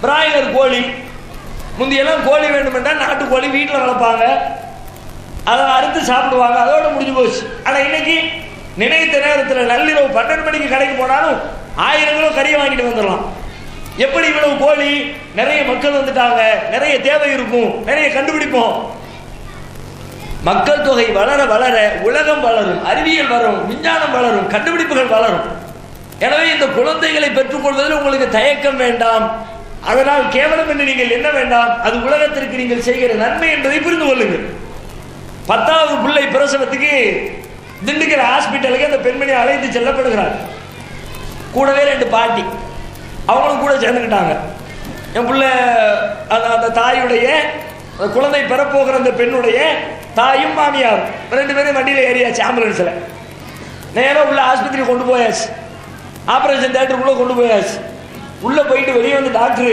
Speaker 1: பிராய்லர் கோழி. முந்தையெல்லாம் கோழி வேண்டும் என்றால் நாட்டுக்கோழி வீட்டில் வளர்ப்பாங்க, அதை அறுத்து சாப்பிடுவாங்க, அதோட முடிஞ்சு போச்சு. ஆனா இன்னைக்கு நினைத்த நேரத்தில் நள்ளிரவு 12 மணிக்கு கடைக்கு போனாலும் 1000 கிலோ கறியை வாங்கிட்டு வந்துடலாம். எப்படி இவ்வளவு கோழி? நிறைய மக்கள் வந்துட்டாங்க, நிறைய தேவை இருக்கும், நிறைய கண்டுபிடிப்போம். மக்கள் தொகை வளர வளர உலகம் வளரும், அறிவியல் வளரும், விஞ்ஞானம் வளரும், கண்டுபிடிப்புகள் வளரும். எனவே இந்த குழந்தைகளை பெற்றுக்கொள்வதில் உங்களுக்கு தயக்கம் வேண்டாம். அதனால் கேவலம் என்று நீங்கள் என்ன வேண்டாம். அது உலகத்திற்கு நீங்கள் செய்கிற நன்மை என்பதை புரிந்து கொள்ளுங்கள். 10வது பிள்ளை பிரசவத்துக்கு திண்டுக்கல் ஹாஸ்பிட்டலுக்கு அந்த பெண்மணி அழைத்து செல்லப்படுகிறார். கூடவே 2 பாட்டி அவங்களும் கூட சேர்ந்துக்கிட்டாங்க. என் பிள்ளை அந்த தாயுடைய குழந்தை பெறப்போகிற அந்த பெண்ணுடைய தாயும் மாமியார் 2 பேரும் வண்டியில் ஏறியாச்சு. ஆம்புலன்ஸ்ல நேரம் உள்ள ஆஸ்பத்திரி கொண்டு போயாச்சு. ஆபரேஷன் தியேட்டருக்குள்ள கொண்டு போயாச்சு. உள்ள போயிட்டு வெளியே வந்து டாக்டர்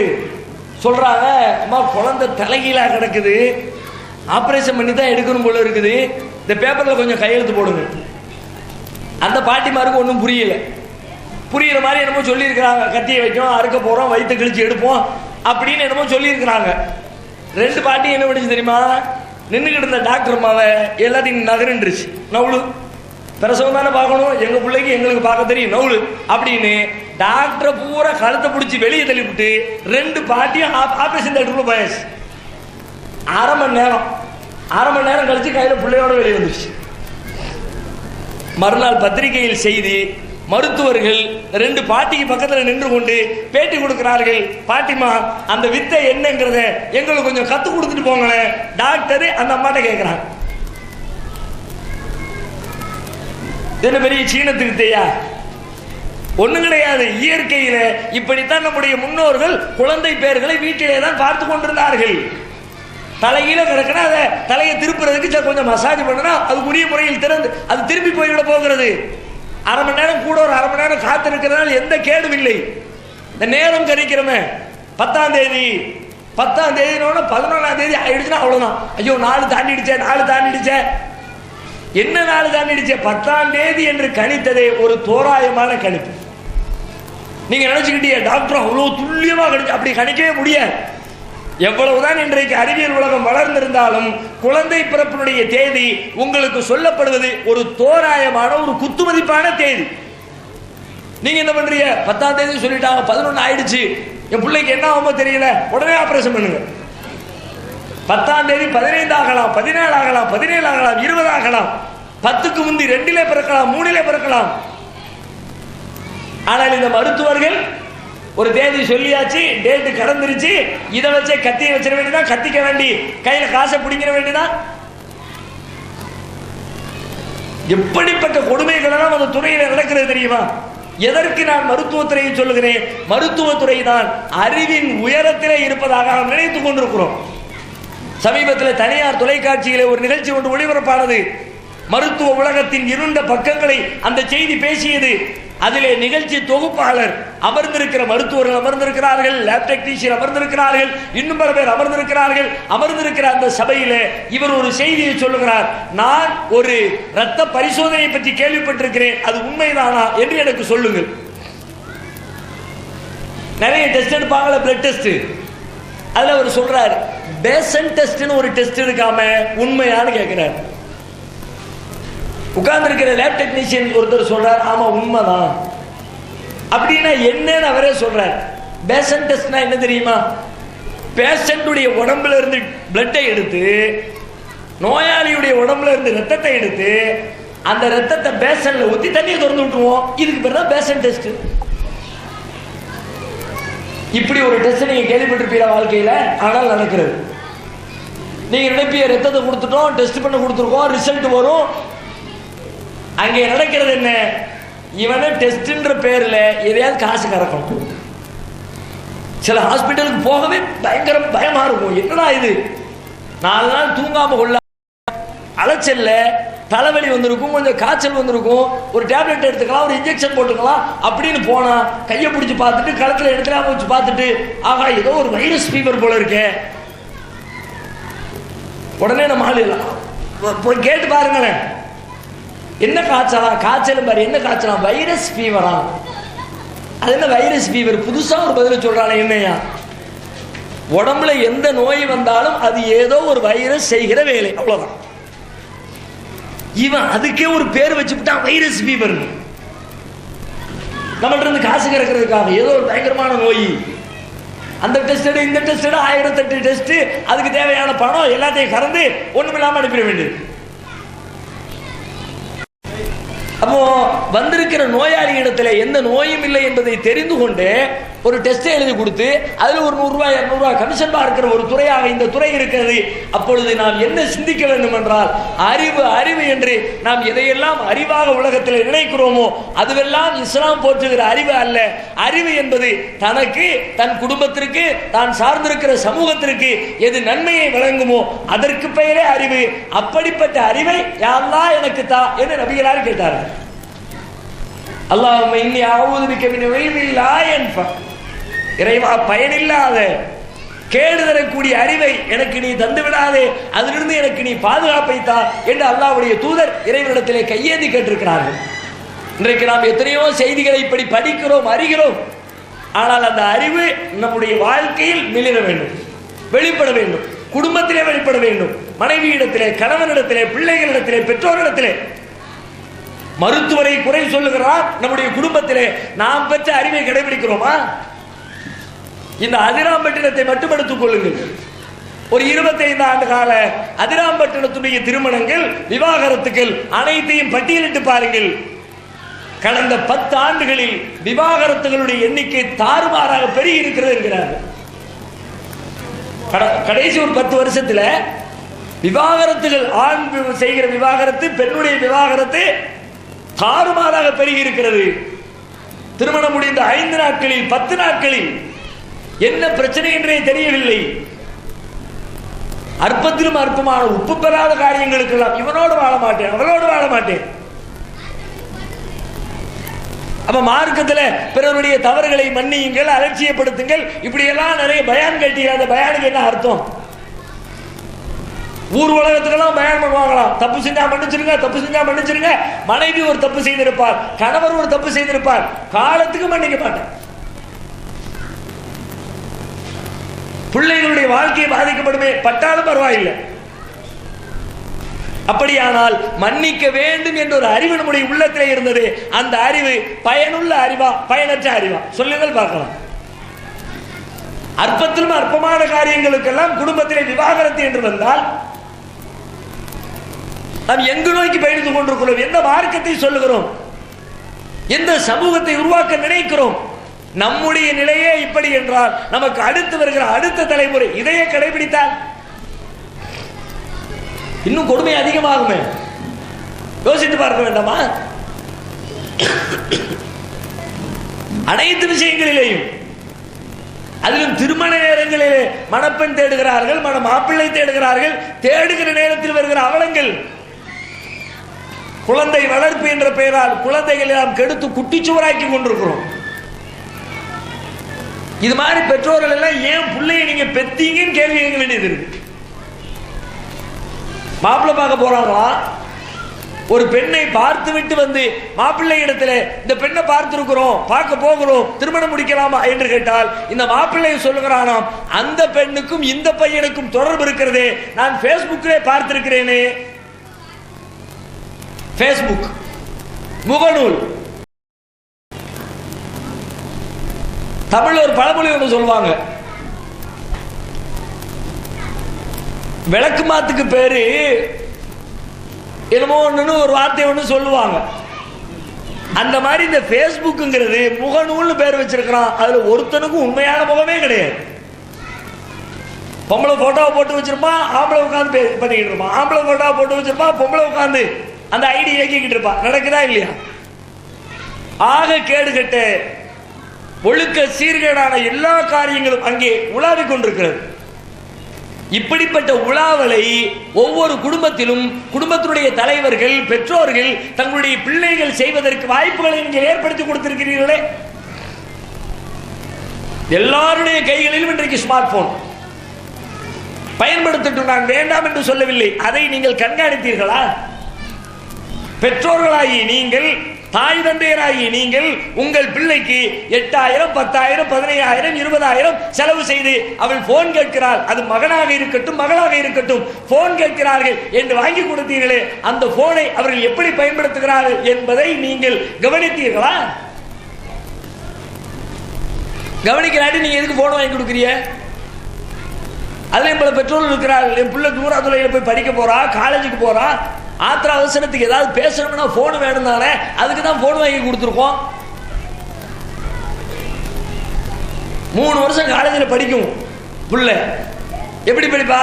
Speaker 1: சொல்றாங்க, அம்மா குழந்தை தலைகீழா கிடக்குது, ஆபரேஷன் பண்ணி தான் எடுக்கணும் போல இருக்குது, இந்த பேப்பர்ல கொஞ்சம் கையெழுத்து போடுங்க. அந்த பாட்டிமாருக்கு ஒன்றும் புரியல. புரியுற மாதிரி என்னமோ சொல்லியிருக்கிறாங்க, கத்தியை வைக்கும், அறுக்க போறோம், வயிற்று கிழிச்சு எடுப்போம் அப்படின்னு என்னமோ சொல்லியிருக்கிறாங்க. 2 பாட்டி என்ன பண்ணிச்சு தெரியுமா? நின்றுக்கிட்டு இருந்த டாக்டர் அம்மாவை எல்லாத்தையும் நகருந்துருச்சு. நவுளு பிரசவம் தானே பார்க்கணும், எங்க பிள்ளைக்கு எங்களுக்கு பார்க்க தெரியும், நவுளு அப்படின்னு டாக்டரை பூரா கழுத்தை பிடிச்சி வெளியே தள்ளிவிட்டு 2 பாட்டியும் ஆபரேஷன் தியேட்டருக்குள்ள போயாச்சு. அரை மணி நேரம் கழிச்சு கையில பிள்ளையோட வெளியே வந்துருச்சு. மறுநாள் பத்திரிகையில் செய்தி, மருத்துவர்கள் 2 பாட்டிக்கு பக்கத்தில் நின்று கொண்டு பேட்டி கொடுக்கிறார்கள். பாட்டிமா, அந்த வித்தை என்னங்கிறத எங்களுக்கு கொஞ்சம் கத்து கொடுத்துட்டு போங்களேன். டாக்டர் அந்த அம்மாட்ட கேட்கிறாங்க, என்ன பெரிய சீனத்து வித்தையா? ஒண்ணும் கிடையாது. இயற்கையில இப்படித்தான் நம்முடைய முன்னோர்கள் குழந்தை பேர்களை வீட்டிலே தான் பார்த்து கொண்டிருந்தார்கள். தலைகீழ கிடக்குன்னா அதை தலையை திருப்புறதுக்கு கொஞ்சம் மசாஜ் பண்ணுனா அது உரிய முறையில் திறந்து அது திரும்பி போய்விட போகிறது. அரை மணி நேரம் கூட ஒரு அரை மணி நேரம் காத்து இருக்கிறதுனால எந்த கேடும் இல்லை. இந்த நேரம் கணிக்கிறோமே, 10ஆம் தேதி 11ஆம் தேதி ஆயிடுச்சுன்னா அவ்வளவுதான். ஐயோ 4 தாண்டிடுச்சே. என்ன 4 தாண்டிடுச்சே? 10ஆம் தேதி என்று கணித்ததே ஒரு தோராயமான கணிப்பு. நீங்க நினைச்சுக்கிட்டீங்க டாக்டர் அவ்வளவு துல்லியமா கணிச்சு, அப்படி கணிக்கவே முடியாது. எவ்வளவுதான் இன்றைக்கு அறிவியல் உலகம் வளர்ந்திருந்தாலும் குழந்தை பிறப்பினுடைய தேதி உங்களுக்கு சொல்லப்படுவது ஒரு தோராயமான ஒரு குத்துமதிப்பான தேதி. நீங்க என்ன பண்றீங்க? 10ஆம் தேதி சொல்லிட்டாங்க, 11 ஆயிடுச்சு, என் பிள்ளைக்கு என்ன ஆகுமோ தெரியல, உடனே ஆபரேஷன் பண்ணுங்க. 10ஆம் தேதி 15 ஆகலாம், 17 ஆகலாம், 17 ஆகலாம், 20 ஆகலாம், 10க்கு முந்தி 2லே பிறக்கலாம், 3லே பிறக்கலாம். ஆனால் இந்த மருத்துவர்கள் ஒரு தேதி சொல்லியாச்சு, டேட்டு கடந்துருச்சு, இதை வச்சே கத்தியை வச்சிட வேண்டியதான், கத்திக்க வேண்டி கையில காசை பிடிக்கிற வேண்டியதான். எப்படிப்பட்ட கொடுமைகள் எல்லாம் அந்த துறையில் நடக்கிறது தெரியுமா? எதற்கு நான் மருத்துவத்துறையை சொல்லுகிறேன்? மருத்துவத்துறை தான் அறிவின் உயரத்திலே இருப்பதாக நாம் நினைத்துக் கொண்டிருக்கிறோம். சமீபத்தில் தனியார் தொலைக்காட்சியிலே ஒரு நிகழ்ச்சி ஒன்று ஒளிபரப்பானது. மருத்துவ உலகத்தின் இருண்ட பக்கங்களை அந்த செய்தி பேசியது. அதிலே நிகழ்ச்சி தொகுப்பாளர் அமர்ந்திருக்கிற மருத்துவர்கள் அமர்ந்திருக்கிறார்கள், லேப் டெக்னீஷியன் அமர்ந்திருக்கிறார்கள், இன்னும் பல பேர் அமர்ந்திருக்கிறார்கள். அமர்ந்திருக்கிற அந்த சபையிலே இவர் ஒரு செய்தியை சொல்லுகிறார். நான் ஒரு இரத்த பரிசோதனை பற்றி கேள்விப்பட்டிருக்கிறேன், அது உண்மைதானா என்று எனக்கு சொல்லுங்கள். நிறைய டெஸ்ட் எடுப்பாங்களே, பிளட் டெஸ்ட். அதுல அவர் சொல்றார், பேசன் டெஸ்ட்னு ஒரு டெஸ்ட் இருக்காம உண்மையானு கேட்கிறார். உட்கார்ந்து இருக்கிற லேப் டெக்னீஷியன் ஒருத்தர் சொல்றார், ஆமா உண்மைதான். அப்படின்னா என்னன்னு அவரே சொல்றார். பேசன் டெஸ்ட்னா என்ன தெரியுமா? பேஷண்டுடைய உடம்புல இருந்து பிளட்டை எடுத்து, நோயாளியுடைய உடம்புல இருந்து ரத்தத்தை எடுத்து, அந்த ரத்தத்தை பேசன்ல ஊத்தி தண்ணியை திறந்து விட்டுருவோம். இதுக்கு பேர் தான் பேசன் டெஸ்ட். இப்படி ஒரு டெஸ்ட் நீங்க கேள்விப்பட்டிருப்பீங்க வாழ்க்கையில? ஆனால் நடக்கிறது. நீங்க நினைப்பிய ரத்தத்தை கொடுத்துட்டோம், டெஸ்ட் பண்ண கொடுத்துருக்கோம், ரிசல்ட் வரும். அங்கே நடக்கிறது என்ன? இவனை டெஸ்ட்ன்ற பேர்ல எதையாவது காசு கறக்கணும். சில ஹாஸ்பிட்டலுக்கு போகவே பயங்கர பயமா இருக்கும். என்னடா இது, 4 நாள் தூங்காம கொள்ள, அலைச்சல்ல தலைவலி வந்திருக்கும், கொஞ்சம் காய்ச்சல் வந்திருக்கும், ஒரு டேப்லெட் எடுத்துக்கலாம், ஒரு இன்ஜெக்ஷன் போட்டுக்கலாம் அப்படின்னு போனா கையை பிடிச்சி பார்த்துட்டு களத்துல எடுத்துலாம் வச்சு பார்த்துட்டு, ஆகா ஏதோ ஒரு வைரஸ் ஃபீவர் போல இருக்கே. உடனே நம்ம ஆளு போய் கேட்டு பாருங்களேன், என்ன காய்ச்சலா? காய்ச்சல் பாரு, என்ன காய்ச்சலா? வைரஸ் ஃபீவரா? அது என்ன வைரஸ் ஃபீவர்? புதுசா ஒரு பதில் சொல்றானே. என்னையா, உடம்புல எந்த நோய் வந்தாலும் அது ஏதோ ஒரு வைரஸ் செய்கிற வேலை, அவ்வளவுதான். இவன் அதுக்கே ஒரு பேர் வச்சுட்டான், வைரஸ் ஃபீவர். நம்மள்ட்ட இருந்து காசு கறக்கிறதுக்காக ஏதோ ஒரு பயங்கரமான நோய், அந்த டெஸ்ட் எடு, இந்த டெஸ்ட் எடு, 1008 டெஸ்ட், அதுக்கு தேவையான பணம் எல்லாத்தையும் கறந்து ஒண்ணுமில்லாம அனுப்பிட வேண்டியது. அப்போ வந்திருக்கிற நோயாளி இடத்துல எந்த நோயும் இல்லை என்பதை தெரிந்து கொண்டு ஒரு டெஸ்ட் எழுதி கொடுத்து அதுல ஒரு 100 ரூபாய் 200 ரூபாய் கமிஷன் பார்க்கிற ஒரு துறையாக இந்த துறை இருக்கிறது. அப்பொழுது நாம் என்ன சிந்திக்க வேண்டும் என்றால், அறிவு அறிவு என்று நாம் எதையெல்லாம் அறிவாக உலகத்தில் நினைக்கிறோமோ அதுவெல்லாம் இஸ்லாம் போற்றுகிற அறிவு அல்ல. அறிவு என்பது தனக்கு, தன் குடும்பத்திற்கு, தான் சார்ந்திருக்கிற சமூகத்திற்கு எது நன்மையை வழங்குமோ அதற்கு பெயரே அறிவு. அப்படிப்பட்ட அறிவை யா அல்லாஹ் எனக்கு தா என்று நபிகளார் கேட்டார்கள். அல்லாஹும்ம இன்னி அஊது பிக மின் இல்மின் லா யன்ஃபா, இறைவா பயனில்லாத கேடு தரக்கூடிய அறிவை எனக்கு நீ தந்து விடாதே, அதிலிருந்து எனக்கு நீ பாதுகாப்பை தா என்று அல்லாஹ்வுடைய தூதர் இறைவனிடத்திலே கையேந்தி கேட்டிருக்கிறார்கள். இன்றைக்கு நாம் எத்தனையோ செய்திகளை இப்படி படிக்கிறோம், அறிகிறோம். ஆனால் அந்த அறிவு நம்முடைய வாழ்க்கையில் மிளிர வேண்டும், வெளிப்பட வேண்டும், குடும்பத்திலே வெளிப்பட வேண்டும், மனைவியிடத்திலே, கணவனிடத்திலே, பிள்ளைகளிடத்திலே, பெற்றோரிடத்திலே. மருத்துவரை குறை சொல்லுகிறார், நம்முடைய குடும்பத்திலே நாம் பெற்ற அறிவை கடைபிடிக்கிறோமா? இந்த அதிராம்பட்டினத்தை மட்டும் எடுத்துக் கொள்ளுங்கள். ஒரு 25 ஆண்டு கால அதிராம்பட்டினத்துடைய திருமணங்கள், விவாகரத்துக்கள் அனைத்தையும் பட்டியலிட்டு பாருங்கள். கடந்த 10 ஆண்டுகளில் விவாகரத்துகளுடைய எண்ணிக்கை தாறுமாறாக பெருகி இருக்கிறது என்கிறார்கள். கடைசி ஒரு 10 வருஷத்துல விவாகரத்துகள், ஆண் செய்கிற விவாகரத்து, பெண்ணுடைய விவாகரத்து தாறுமாறாக பெருகி இருக்கிறது. திருமணம் முடிந்த 5 நாட்களில் 10 நாட்களில் என்ன பிரச்சனை என்றே தெரியவில்லை. அற்பத்திலும் அற்பமான உப்பு பெறாத காரியங்களுக்கெல்லாம் இவனோடு வாழ மாட்டேன், அவளோடு வாழ மாட்டேன். அப்ப மார்க்கத்துல பிறருடைய தவறுகளை மன்னியுங்கள், அலட்சியப்படுத்துங்கள், இப்படி எல்லாம் நிறைய பயான் கேட்டீங்க. அந்த பயானுக்கு என்ன அர்த்தம்? ஊர் உலகத்துக்கெல்லாம் பயான் பண்ணுவாங்களாம், தப்பு செஞ்சா மன்னிச்சிருங்க, தப்பு செஞ்சா மன்னிச்சிருங்க. மனைவி ஒரு தப்பு செய்திருப்பார், கணவர் ஒரு தப்பு செய்திருப்பார், காலத்துக்கு மன்னிக்க மாட்டேன். பிள்ளைகளுடைய வாழ்க்கை பாதிக்கப்படுமே, பட்டாலும் பரவாயில்லை. அப்படியானால் மன்னிக்க வேண்டும் என்ற ஒரு அறிவு நம்முடைய உள்ளத்திலே இருந்தது. அந்த அறிவு பயனுள்ள அறிவா பயனற்ற அறிவா? சொல்லுங்கள் பார்க்கலாம். அற்பத்திலும் அற்பமான காரியங்களுக்கெல்லாம் குடும்பத்திலே விவாகரத்து என்று வந்தால் நாம் எங்கு நோக்கி பயணித்துக் கொண்டிருக்கிறோம்? எந்த மார்க்கத்தை சொல்லுகிறோம்? எந்த சமூகத்தை உருவாக்க நினைக்கிறோம்? நம்முடைய நிலையே இப்படி என்றால் நமக்கு அடுத்து வருகிற அடுத்த தலைமுறை இதையே கடைபிடித்தால் இன்னும் கொடுமை அதிகமாகுமே. யோசித்து பார்க்க வேண்டாமா? அனைத்து விஷயங்களிலேயும், அதிலும் திருமண நேரங்களிலே மணப்பெண் தேடுகிறார்கள், மண மாப்பிள்ளை தேடுகிறார்கள். தேடுகிற நேரத்தில் வருகிற அவலங்கள், குழந்தை வளர்ப்பு என்ற பெயரால் குழந்தைகளை நாம் கெடுத்து குட்டிச்சுவராக்கி கொண்டிருக்கிறோம். இது மாதிரி பெற்றோர்கள் எல்லாம் ஏன் பிள்ளையை நீங்க பெத்தீங்கன்னு கேள்வி கேட்க வேண்டியது இருக்கு. மாப்பிள்ளை பார்க்க போறாங்களா, ஒரு பெண்ணை பார்த்து விட்டு வந்து மாப்பிள்ளை இடத்துல இந்த பெண்ணை பார்த்திருக்கிறோம், பார்க்க போகிறோம், திருமணம் முடிக்கலாமா என்று கேட்டால் இந்த மாப்பிள்ளை சொல்லுகிறானாம், அந்த பெண்ணுக்கும் இந்த பையனுக்கும் தொடர்பு இருக்கிறது, நான் பேஸ்புக்கிலே பார்த்திருக்கிறேனே. பேஸ்புக் முகநூல். தமிழ் ஒரு பழமொழி ஒன்று சொல்லுவாங்க, விளக்கு மாத்துக்கு பேரு என்னமோ ஒன்று ஒரு வார்த்தை ஒன்று சொல்லுவாங்க. அந்த மாதிரி இந்த பேஸ்புக்குங்கிறது முகநூல்னு பேர் வச்சிருக்கிறான். அதுல ஒருத்தனுக்கும் உண்மையான முகமே கிடையாது. பொம்பளை போட்டோவை போட்டு வச்சிருப்பான், ஆம்பளை உட்காந்து பண்ணிக்கிட்டு இருப்பான். ஆம்பளை போட்டோவை போட்டு வச்சிருப்பான், பொம்பளை உட்காந்து அந்த ஐடி இயக்கிக்கிட்டு இருப்பான். நடக்குதா இல்லையா? ஆக கேடுகட்ட ஒழுக்க சீர்கேடான எல்லா காரியங்களும் அங்கே உலாவிக் கொண்டிருக்கிறது. இப்படிப்பட்ட உலாவலை ஒவ்வொரு குடும்பத்திலும் குடும்பத்தினுடைய தலைவர்கள், பெற்றோர்கள் தங்களுடைய பிள்ளைகள் செய்வதற்கு வாய்ப்புகளை நீங்கள் ஏற்படுத்தி கொடுத்திருக்கிறீர்களே. எல்லாருடைய கைகளிலும் இன்றைக்கு ஸ்மார்ட் போன் பயன்படுத்தட்டும், நான் வேண்டாம் என்று சொல்லவில்லை. அதை நீங்கள் கண்காணித்தீர்களா? பெற்றோர்களாகி நீங்கள், தாய் தந்தையராகி நீங்கள் உங்கள் பிள்ளைக்கு 8000, 10,000, 15,000, 20,000 செலவு செய்து அவள் போன் கேட்கிறாள், அது மகனாக இருக்கட்டும் மகளாக இருக்கட்டும், போன் கேட்கிறார்கள் என்று வாங்கி கொடுத்தீர்களே, அந்த போனை அவர்கள் எப்படி பயன்படுத்துகிறார்கள் என்பதை நீங்கள் கவனித்தீர்களா? கவனிக்கிறாட்டி நீங்க எதுக்கு போன் வாங்கி கொடுக்குறீங்க? அதுல பல பெற்றோர்கள் இருக்கிறார்கள், என் பிள்ளை தூரத்துறையில போய் படிக்க போறா, காலேஜுக்கு போறா, ஆத்திர அவசரத்துக்கு ஏதாவது பேசணும்னா போன் வேணும் தானே, அதுக்கு தான் போன் வாங்கி கொடுத்துருக்கோம். 3 வருஷம் காலேஜில் படிக்கும் புள்ள, எப்படி படிப்பா?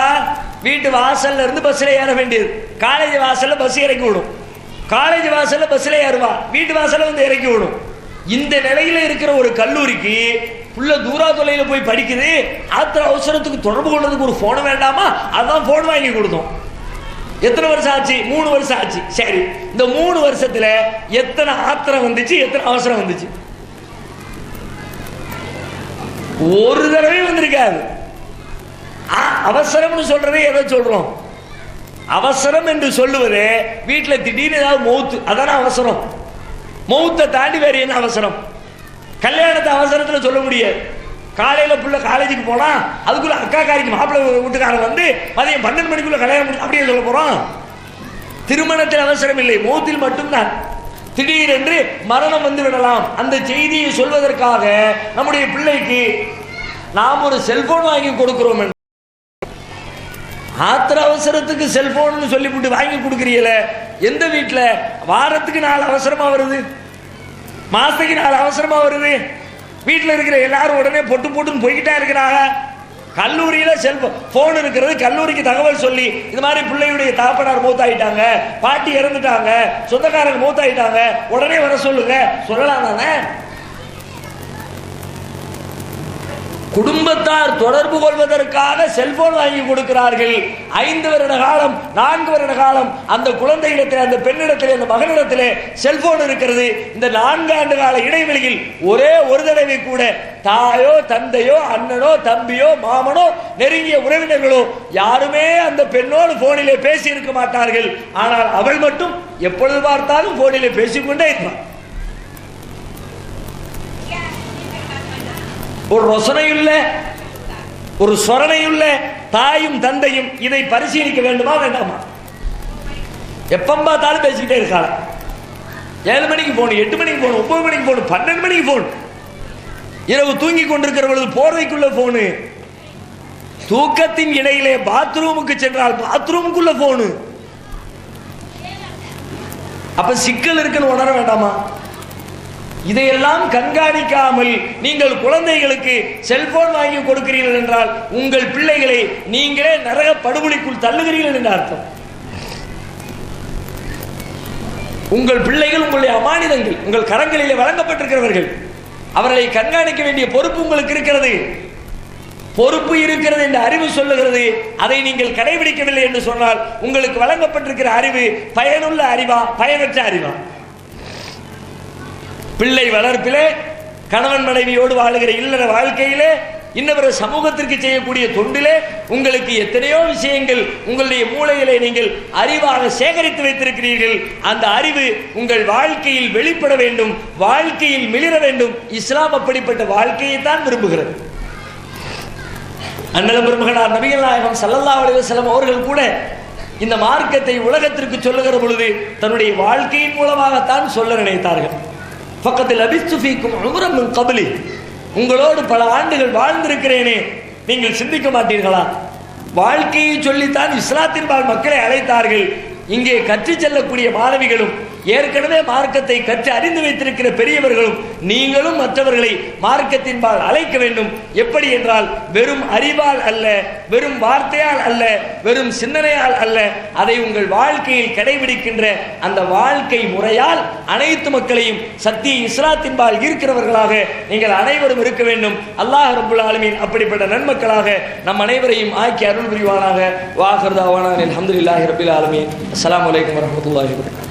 Speaker 1: வீட்டு வாசல்ல இருந்து பஸ்ல ஏற வேண்டியது, காலேஜ் வாசல்ல பஸ் இறக்கி விடும், காலேஜ் வாசல்ல பஸ்ல ஏறுவா, வீட்டு வாசல்ல வந்து இறக்கி விடும். இந்த நிலையில இருக்கிற ஒரு கல்லூரிக்கு புள்ள தூரா தொலைல போய் படிக்குது, ஆத்திர அவசரத்துக்கு தொடர்பு கொள்றதுக்கு ஒரு போன் வேண்டாமா? அதான் போன் வாங்கி கொடுத்தோம். எத்தனை வருஷம் ஆச்சு? 3 வருஷம் ஆச்சு. சரி, இந்த 3 வருஷத்துல எத்தனை ஆத்திரம் வந்துச்சு, எத்தனை அவசரம் வந்துச்சு? ஒரு தடவை வந்திருக்காது. அவசரம்னு சொல்றதே எதை சொல்றோம்? அவசரம் என்று சொல்லுவது வீட்டுல திடீர்னு ஏதாவது மௌத்து, அதான அவசரம். மௌத்தை தாண்டி வேற என்ன அவசரம்? கல்யாணத்தை அவசரத்துல சொல்ல முடியாது. காலையில புள்ள காலேஜுக்கு போனா அதுக்குள்ள அக்கா காரிக்கு மாப்பிள்ளை வீட்டுக்காரன் வந்து மதியம் 12 மணிக்குள்ள கல்யாணம் அப்படியே சொல்ல போறோம். திருமணத்தில் அவசரம் இல்லை, மௌத்தில் மட்டும்தான். திடீரென்று மரணம் வந்து விடலாம். அந்த செய்தியை சொல்வதற்காக நம்முடைய பிள்ளைக்கு நாம் ஒரு செல்போன் வாங்கி கொடுக்கிறோம். ஆத்திர அவசரத்துக்கு செல்போன் சொல்லிவிட்டு வாங்கி கொடுக்கிறீங்கள, எந்த வீட்டுல வாரத்துக்கு 4 அவசரமா வருது, மாசத்துக்கு 4 அவசரமா வருது. வீட்டில் இருக்கிற எல்லாரும் உடனே பொட்டு போட்டுன்னு போய்கிட்டா இருக்கிறாங்க. கல்லூரியில செல்போன் இருக்கிறது, கல்லூரிக்கு தகவல் சொல்லி இது மாதிரி பிள்ளையுடைய தகப்பனார் மூத்தாயிட்டாங்க, பாட்டி இறந்துட்டாங்க, சொந்தக்காரங்க மூத்தாயிட்டாங்க, உடனே வர சொல்லுங்க, சொல்லலாம் தானே? குடும்பத்தார் தொடர்பு கொள்வதற்காக செல்போன் வாங்கி கொடுக்கிறார்கள். 5 வருட காலம் 4 வருட காலம் அந்த குழந்தையிடத்தில், அந்த பெண்ணிடத்தில், அந்த மகனிடத்தில் செல்போன் இருக்கிறது. இந்த 4 ஆண்டு கால இடைவெளியில் ஒரே ஒரு தடவை கூட தாயோ தந்தையோ அண்ணனோ தம்பியோ மாமனோ நெருங்கிய உறவினர்களோ யாருமே அந்த பெண்ணோடு போனிலே பேசி இருக்க மாட்டார்கள். ஆனால் அவள் மட்டும் எப்பொழுது பார்த்தாலும் போனிலே பேசிக்கொண்டே இருக்கிறார். ஒரு ரோசனை இல்ல, ஒரு சொரணையுள்ள தாயும் தந்தையும் இதை பரிசீலிக்க வேண்டுமா வேண்டாமா? எப்ப பார்த்தாலும் பேசிக்கிட்டே இருக்காங்க. 7 மணிக்கு போகணும், 8 மணிக்கு போகணும், 9 மணிக்கு போகணும், 12 மணிக்கு போகணும். இரவு தூங்கி கொண்டிருக்கிற பொழுது போர்வைக்குள்ள போனு, தூக்கத்தின் இடையிலே பாத்ரூமுக்கு சென்றால் பாத்ரூமுக்குள்ள போனு. அப்ப சிக்கல் இருக்குன்னு உணர வேண்டாமா? இதையெல்லாம் கண்காணிக்காமல் நீங்கள் குழந்தைகளுக்கு செல்போன் வாங்கி கொடுக்கிறீர்கள் என்றால் உங்கள் பிள்ளைகளை நீங்களே நரக படுகொலிக்குள் தள்ளுகிறீர்கள் என்று அர்த்தம். உங்கள் பிள்ளைகள் உங்களுடைய அமானிதங்கள், உங்கள் கரங்களிலே வழங்கப்பட்டிருக்கிறவர்கள். அவர்களை கண்காணிக்க வேண்டிய பொறுப்பு உங்களுக்கு இருக்கிறது. பொறுப்பு இருக்கிறது என்று அறிவு சொல்லுகிறது. அதை நீங்கள் கடைபிடிக்கவில்லை என்று சொன்னால் உங்களுக்கு வழங்கப்பட்டிருக்கிற அறிவு பயனுள்ள அறிவா பயனற்ற அறிவா? பிள்ளை வளர்ப்பிலே, கணவன் மனைவியோடு வாழுகிற இல்லற வாழ்க்கையிலே, இன்னொரு சமூகத்திற்கு செய்யக்கூடிய தொண்டிலே உங்களுக்கு எத்தனையோ விஷயங்கள் உங்களுடைய மூளையிலே நீங்கள் அறிவாக சேகரித்து வைத்திருக்கிறீர்கள். அந்த அறிவு உங்கள் வாழ்க்கையில் வெளிப்பட வேண்டும், வாழ்க்கையில் மிளிர வேண்டும். இஸ்லாம் அப்படிப்பட்ட வாழ்க்கையை தான் விரும்புகிறது. அண்ணல் பெருமகனார் நபிகள் நாயகம் ஸல்லல்லாஹு அலைஹி வஸல்லம் அவர்கள் கூட இந்த மார்க்கத்தை உலகத்திற்கு சொல்லுகிற பொழுது தன்னுடைய வாழ்க்கையின் மூலமாகத்தான் சொல்ல நினைத்தார்கள். ஃபக்கத் லபிஸ்து ஃபீக்கும் உம்ரன் மின் கப்லி, உங்களோடு பல ஆண்டுகள் வாழ்ந்திருக்கிறேனே, நீங்கள் சிந்திக்க மாட்டீர்களா? வாழ்க்கையை சொல்லித்தான் இஸ்லாத்தின்பால் மக்களை அழைத்தார்கள். இங்கே கற்றுச் செல்லக்கூடிய மாணவிகளும் ஏற்கனவே மார்க்கத்தை கற்று அறிந்து வைத்திருக்கிற பெரியவர்களும் நீங்களும் மற்றவர்களை மார்க்கத்தின்பால் அழைக்க வேண்டும். எப்படி என்றால் வெறும் அறிவால் அல்ல, வெறும் வார்த்தையால் அல்ல, வெறும் சிந்தனையால் அல்ல, அதை உங்கள் வாழ்க்கையில் கடைபிடிக்கின்ற அந்த வாழ்க்கை முறையால் அனைத்து மக்களையும் சத்திய இஸ்லாத்தின்பால் இருக்கிறவர்களாக நீங்கள் அனைவரும் இருக்க வேண்டும். அல்லாஹ் ரப்புல் ஆலமீன் அப்படிப்பட்ட நன்மக்களாக நம் அனைவரையும் ஆக்கி அருள் புரிவானாக. வாஹிர் தஅவானா அல்ஹம்துலில்லாஹி ரப்பில் ஆலமீன். அஸ்ஸலாமு அலைக்கும் வரஹ்மத்துல்லாஹி வபரகாத்துஹு.